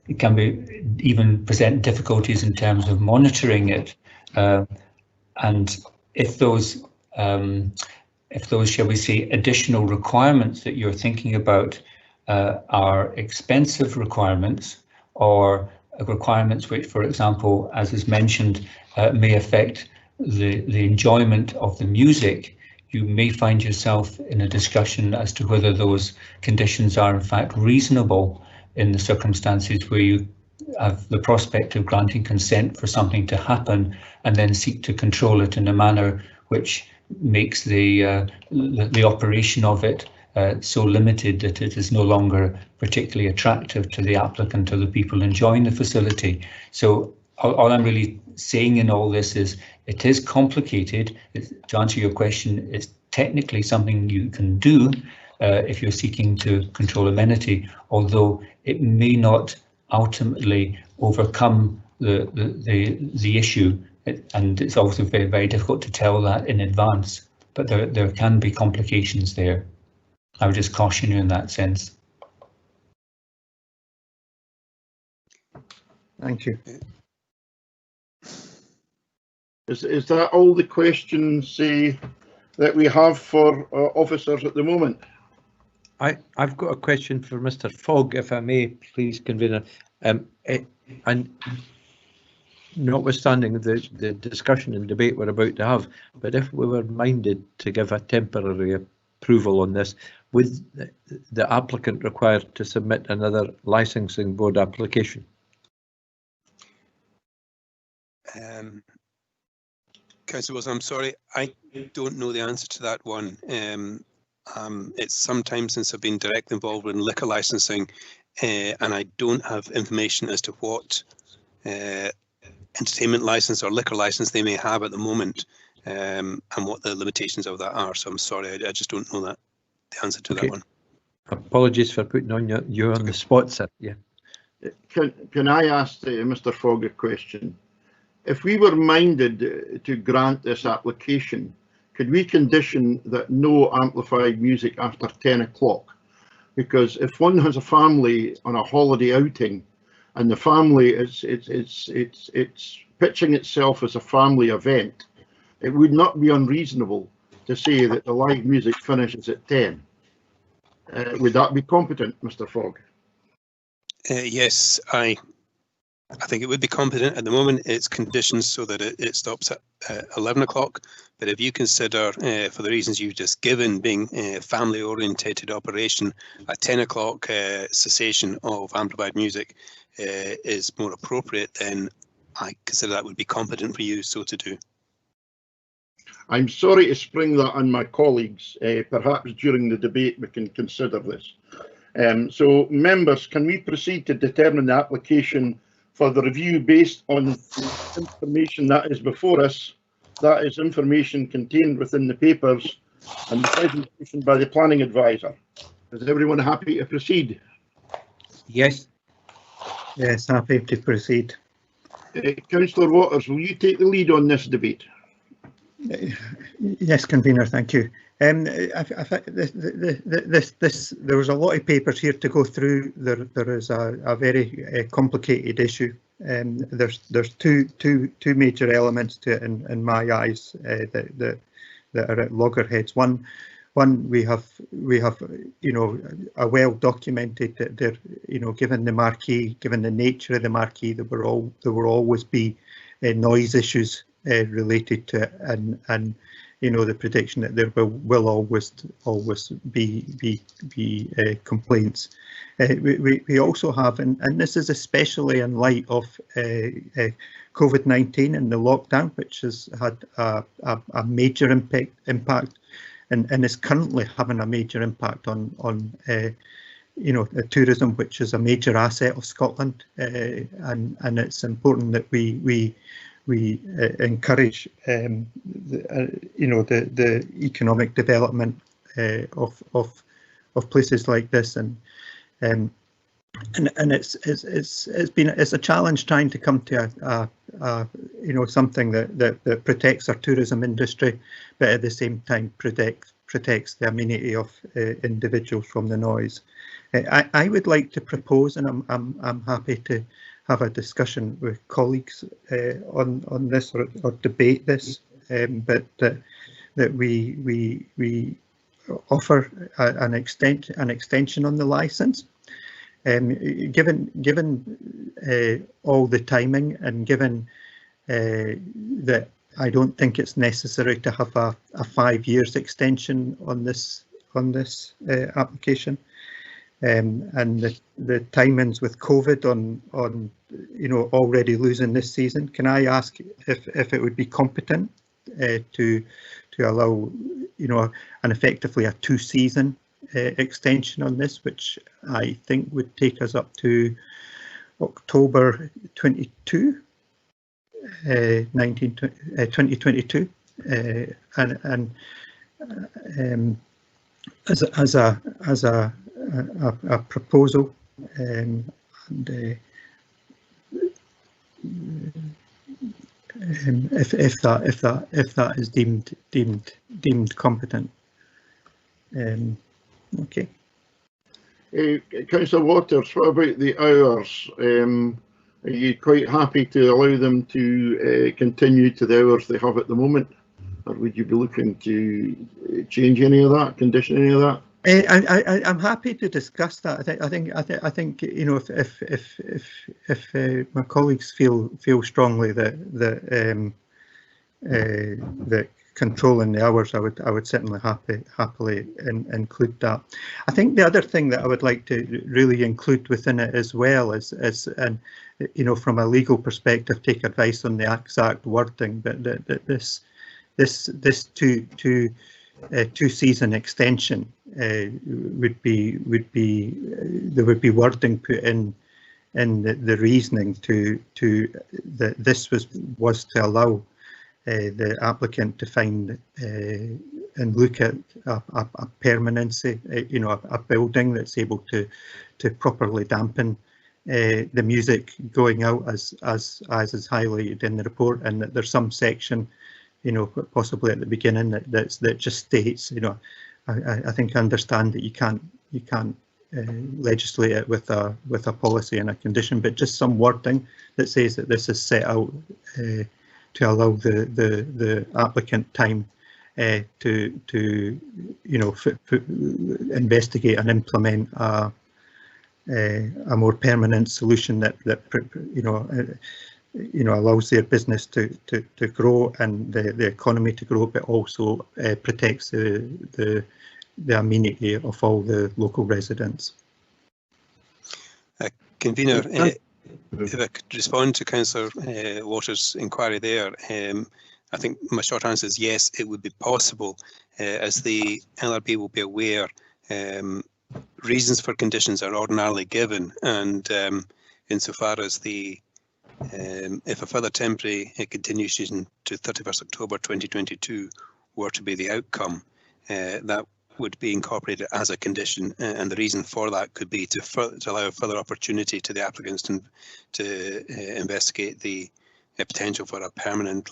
it can be even present difficulties in terms of monitoring it. And if those, shall we say, additional requirements that you're thinking about are expensive requirements, or requirements which, for example, as is mentioned, may affect the enjoyment of the music, you may find yourself in a discussion as to whether those conditions are in fact reasonable in the circumstances where you have the prospect of granting consent for something to happen and then seek to control it in a manner which makes the operation of it so limited that it is no longer particularly attractive to the applicant or the people enjoying the facility. So all I'm really saying in all this is it is complicated. To answer your question, it's technically something you can do if you're seeking to control amenity, although it may not ultimately overcome the issue, and it's also very, very difficult to tell that in advance, but there can be complications there. I would just caution you in that sense. Thank you. Is that all the questions that we have for officers at the moment? I've got a question for Mr. Fogg, if I may, please, convener. And notwithstanding the discussion and debate we're about to have, but if we were minded to give a temporary approval on this, would the applicant required to submit another licensing board application? Councillor Wilson, I'm sorry, I don't know the answer to that one. It's some time since I've been directly involved in liquor licensing, and I don't have information as to what entertainment license or liquor license they may have at the moment, and what the limitations of that are. So I'm sorry, I just don't know the answer to that one. Apologies for putting you on the spot, sir. Yeah. Can I ask Mr. Fogg a question? If we were minded to grant this application, could we condition that no amplified music after 10 o'clock? Because if one has a family on a holiday outing and the family is pitching itself as a family event, it would not be unreasonable to say that the live music finishes at 10. Would that be competent, Mr. Fogg? Yes, I think it would be competent. At the moment, it's conditioned so that it stops at 11 o'clock. But if you consider, for the reasons you've just given, being a family-orientated operation, a 10 o'clock cessation of amplified music is more appropriate, then I consider that would be competent for you so to do. I'm sorry to spring that on my colleagues. Perhaps during the debate we can consider this. So members, can we proceed to determine the application for the review based on information that is before us? That is information contained within the papers and the presentation by the planning advisor. Is everyone happy to proceed? Yes. Yes, happy to proceed. Councillor Waters, will you take the lead on this debate? Yes, convener, thank you. There was a lot of papers here to go through. There is a very complicated issue. There's two major elements to it in my eyes that are at loggerheads. One, we have a well documented that there, given the marquee, given the nature of the marquee, there will always be noise issues related to it, and the prediction that there will always be complaints. We also have, and this is especially in light of COVID-19 and the lockdown, which has had a major impact and is currently having a major impact on tourism, which is a major asset of Scotland, and it's important that we encourage the economic development of places like this, and it's a challenge trying to come to something that protects our tourism industry, but at the same time protects the amenity of individuals from the noise. I would like to propose, and I'm happy to have a discussion with colleagues on this or debate this, but that we offer an extension on the license. Given all the timing, and given that I don't think it's necessary to have a 5 years extension on this application, and the timings with COVID on already losing this season. Can I ask if it would be competent to allow an effectively a 2-season extension on this, which I think would take us up to October 2022, and as a proposal, and if that is deemed competent. Okay. Councillor Waters, what about the hours? Are you quite happy to allow them to continue to the hours they have at the moment, or would you be looking to change any of that, condition any of that? I'm happy to discuss that. I think if my colleagues feel strongly that controlling the hours, I would certainly happily include that. I think the other thing that I would like to really include within it as well is from a legal perspective, take advice on the exact wording, but that this 2-season extension would be there would be wording put in the reasoning to that this was to allow the applicant to find and look at a permanency, a building that's able to properly dampen the music going out as is highlighted in the report, and that there's some section, possibly at the beginning that just states, I think I understand that you can't legislate it with a policy and a condition, but just some wording that says that this is set out to allow the applicant time to investigate and implement a more permanent solution that allows their business to grow and the economy to grow, but also protects the amenity of all the local residents. Convener, if I could respond to Councillor Waters' inquiry there, I think my short answer is yes, it would be possible. As the LRB will be aware, reasons for conditions are ordinarily given, and insofar as if a further temporary continuation to 31st October 2022 were to be the outcome, that would be incorporated as a condition, and the reason for that could be to allow further opportunity to the applicants to investigate the potential for a permanent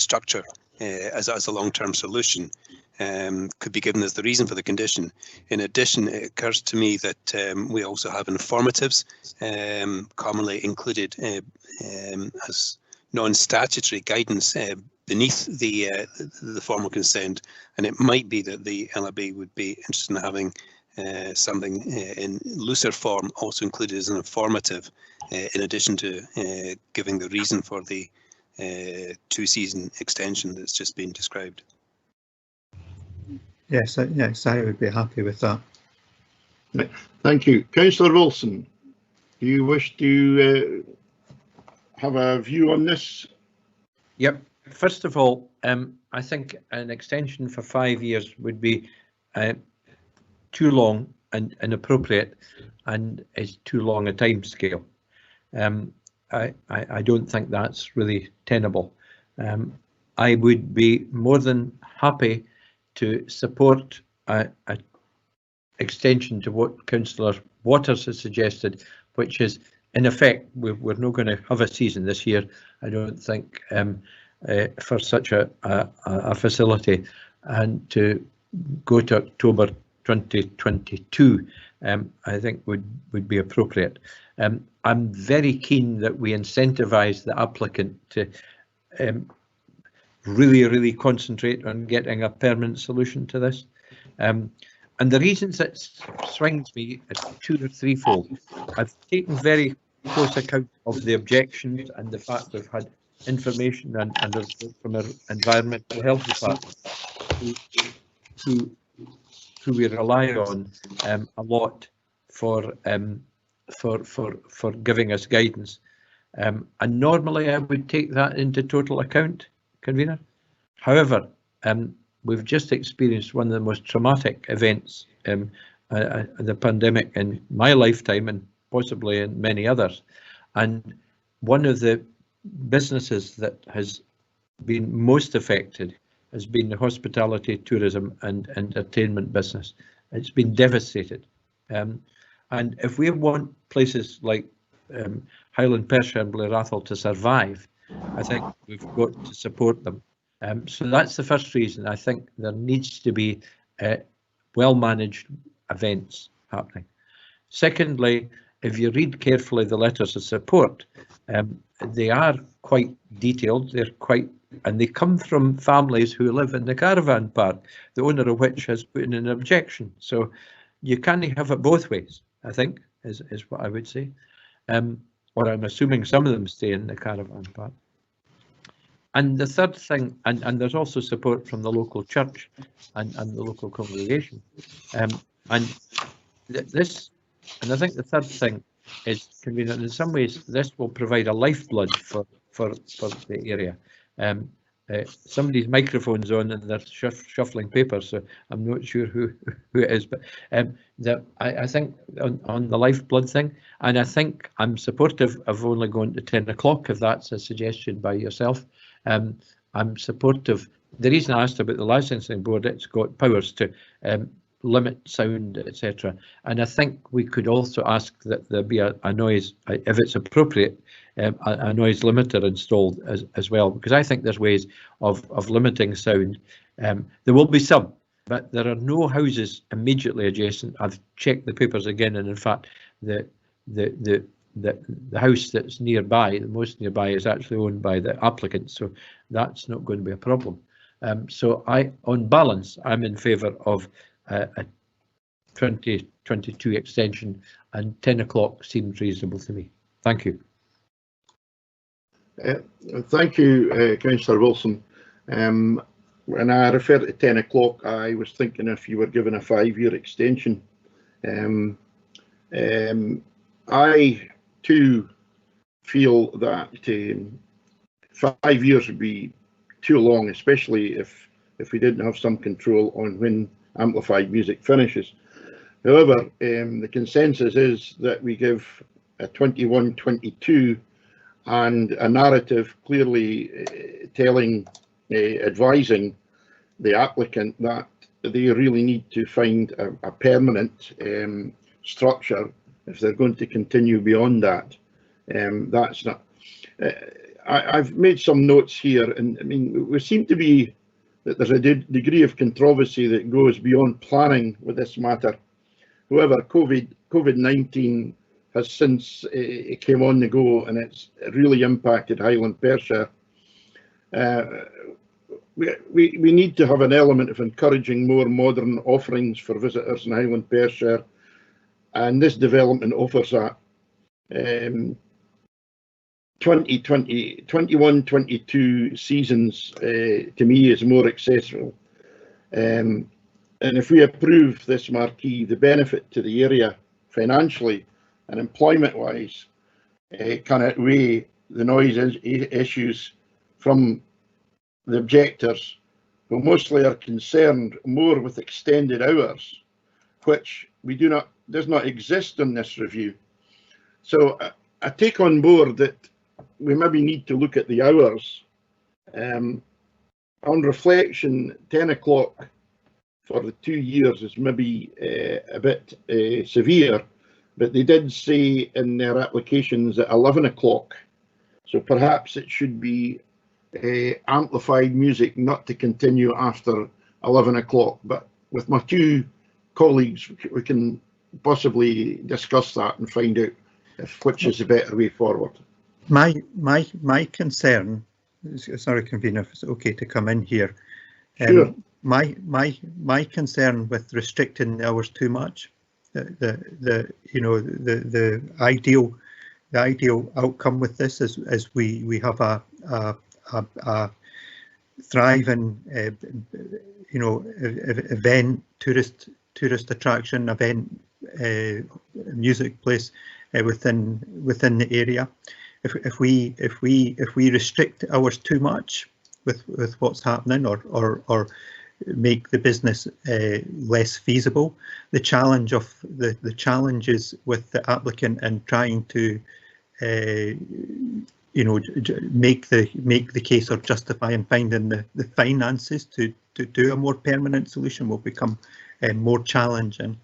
structure as a long-term solution. Could be given as the reason for the condition. In addition, it occurs to me that we also have informatives commonly included as non-statutory guidance beneath the formal consent, and it might be that the LRB would be interested in having something in looser form also included as an informative, in addition to giving the reason for the 2-season extension that's just been described. Yes, I would be happy with that. Thank you. Councillor Wilson, do you wish to have a view on this? Yep. First of all, I think an extension for 5 years would be too long and inappropriate, and is too long a time scale. I don't think that's really tenable. I would be more than happy to support a extension to what Councillor Waters has suggested, which is, in effect, we're not going to have a season this year. I don't think for such a facility, and to go to October 2022, I think would be appropriate. I'm very keen that we incentivise the applicant to really concentrate on getting a permanent solution to this. And the reasons it swings me is two or threefold. I've taken very close account of the objections and the fact we've had information and from our environmental health department who we rely on a lot for giving us guidance. And normally I would take that into total account, Convener. However, we've just experienced one of the most traumatic events, the pandemic in my lifetime and possibly in many others. And one of the businesses that has been most affected has been the hospitality, tourism and entertainment business. It's been devastated. And if we want places like Highland Perthshire and Blair Athol to survive, I think we've got to support them. So that's the first reason. I think there needs to be well-managed events happening. Secondly, if you read carefully the letters of support, they are quite detailed. And they come from families who live in the caravan park, the owner of which has put in an objection. So you can't have it both ways, I think, is what I would say. Or I'm assuming some of them stay in the caravan park. And the third thing, and there's also support from the local church and the local congregation. And I think the third thing is convenient. In some ways, this will provide a lifeblood for the area. Somebody's microphone's on and they're shuffling papers, so I'm not sure who it is, but I think on the lifeblood thing, and I think I'm supportive of only going to 10 o'clock if that's a suggestion by yourself. I'm supportive. The reason I asked about the licensing board, it's got powers to limit sound, etc. And I think we could also ask that there be a noise, if it's appropriate, a noise limiter installed as well, because I think there's ways of limiting sound. There will be some, but there are no houses immediately adjacent. I've checked the papers again, and in fact, the house that's nearby, the most nearby, is actually owned by the applicant, so that's not going to be a problem. So on balance, I'm in favour of a 2022 extension, and 10 o'clock seems reasonable to me. Thank you. Thank you, Councillor Wilson. When I referred to 10 o'clock, I was thinking if you were given a 5-year extension. I too feel that 5 years would be too long, especially if we didn't have some control on when amplified music finishes. However, the consensus is that we give a 21-22 and a narrative clearly advising the applicant that they really need to find a permanent structure if they're going to continue beyond that. That's not. I've made some notes here, and I mean, we seem to be that there's a degree of controversy that goes beyond planning with this matter. However, COVID-19 has since it came on the go, and it's really impacted Highland Perthshire. We need to have an element of encouraging more modern offerings for visitors in Highland Perthshire, and this development offers that. 21-22 seasons to me is more accessible, and if we approve this marquee, the benefit to the area financially and employment wise can outweigh the noise issues from the objectors, who mostly are concerned more with extended hours, which does not exist in this review. So I take on board that we maybe need to look at the hours. On reflection, 10 o'clock for the 2 years is maybe a bit severe, but they did say in their applications at 11 o'clock. So perhaps it should be amplified music not to continue after 11 o'clock. But with my two colleagues, we can possibly discuss that and find out which is the better way forward. My concern, sorry, convener, if it's okay to come in here. Sure. My concern with restricting the hours too much, the ideal outcome with this is we have a thriving event, tourist attraction, event, music place within the area. If we restrict hours too much with what's happening, or make the business less feasible, the challenges with the applicant and trying to make the case or justify and finding the finances to do a more permanent solution will become more challenging.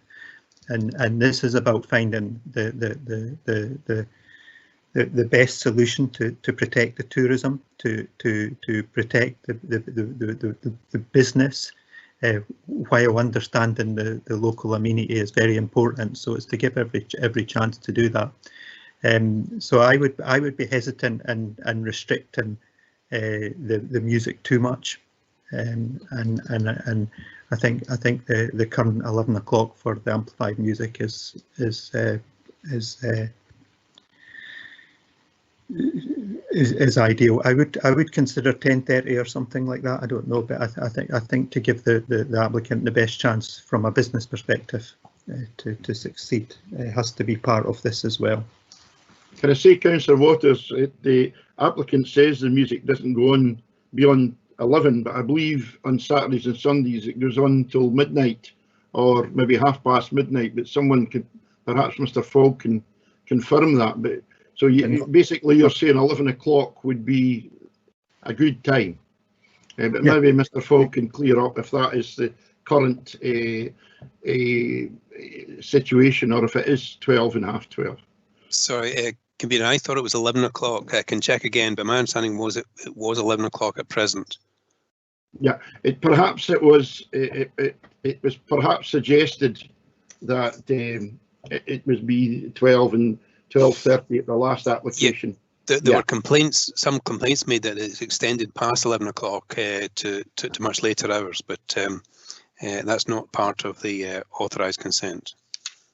And this is about finding the best solution to protect the tourism, to protect the business, while understanding the local amenity is very important. So it's to give every chance to do that. So I would be hesitant and restricting the music too much, and I think the current 11 o'clock for the amplified music is ideal. I would consider 10:30 or something like that. I don't know, but I think to give the applicant the best chance from a business perspective to succeed, it has to be part of this as well. Can I say, Councillor Waters, the applicant says the music doesn't go on beyond 11, but I believe on Saturdays and Sundays it goes on till midnight, or maybe half-past midnight. But someone could, perhaps Mr. Fogg, can confirm that. But so basically you're saying 11 o'clock would be a good time. But Yeah. maybe Mr. Fogg can clear up if that is the current situation, or if it is 12 and half 12. Sorry, convener, I thought it was 11 o'clock. I can check again, but my understanding was it was 11 o'clock at present. Yeah, it was perhaps suggested that it would be 12 and 12:30 at the last application. There were complaints, some complaints made that it's extended past 11 o'clock to much later hours, but that's not part of the authorised consent.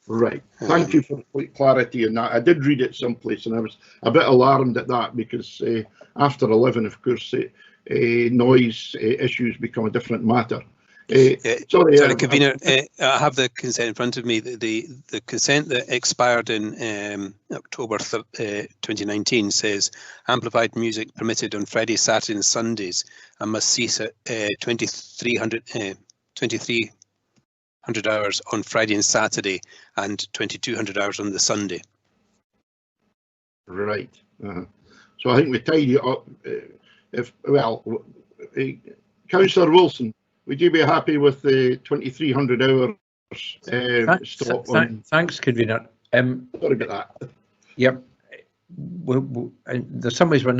Right. Thank you for clarity on that. I did read it someplace, and I was a bit alarmed at that, because after 11, of course, noise issues become a different matter. Sorry, convener, I have the consent in front of me. The consent that expired in October 2019 says amplified music permitted on Friday, Saturday and Sundays, and must cease at 2300 hours on Friday and Saturday, and 2200 hours on the Sunday. Right. So I think we tidy it up. Councillor Wilson, would you be happy with the 2300 hours stop? Thanks, convener. Sorry about that. Yep. There's some ways we're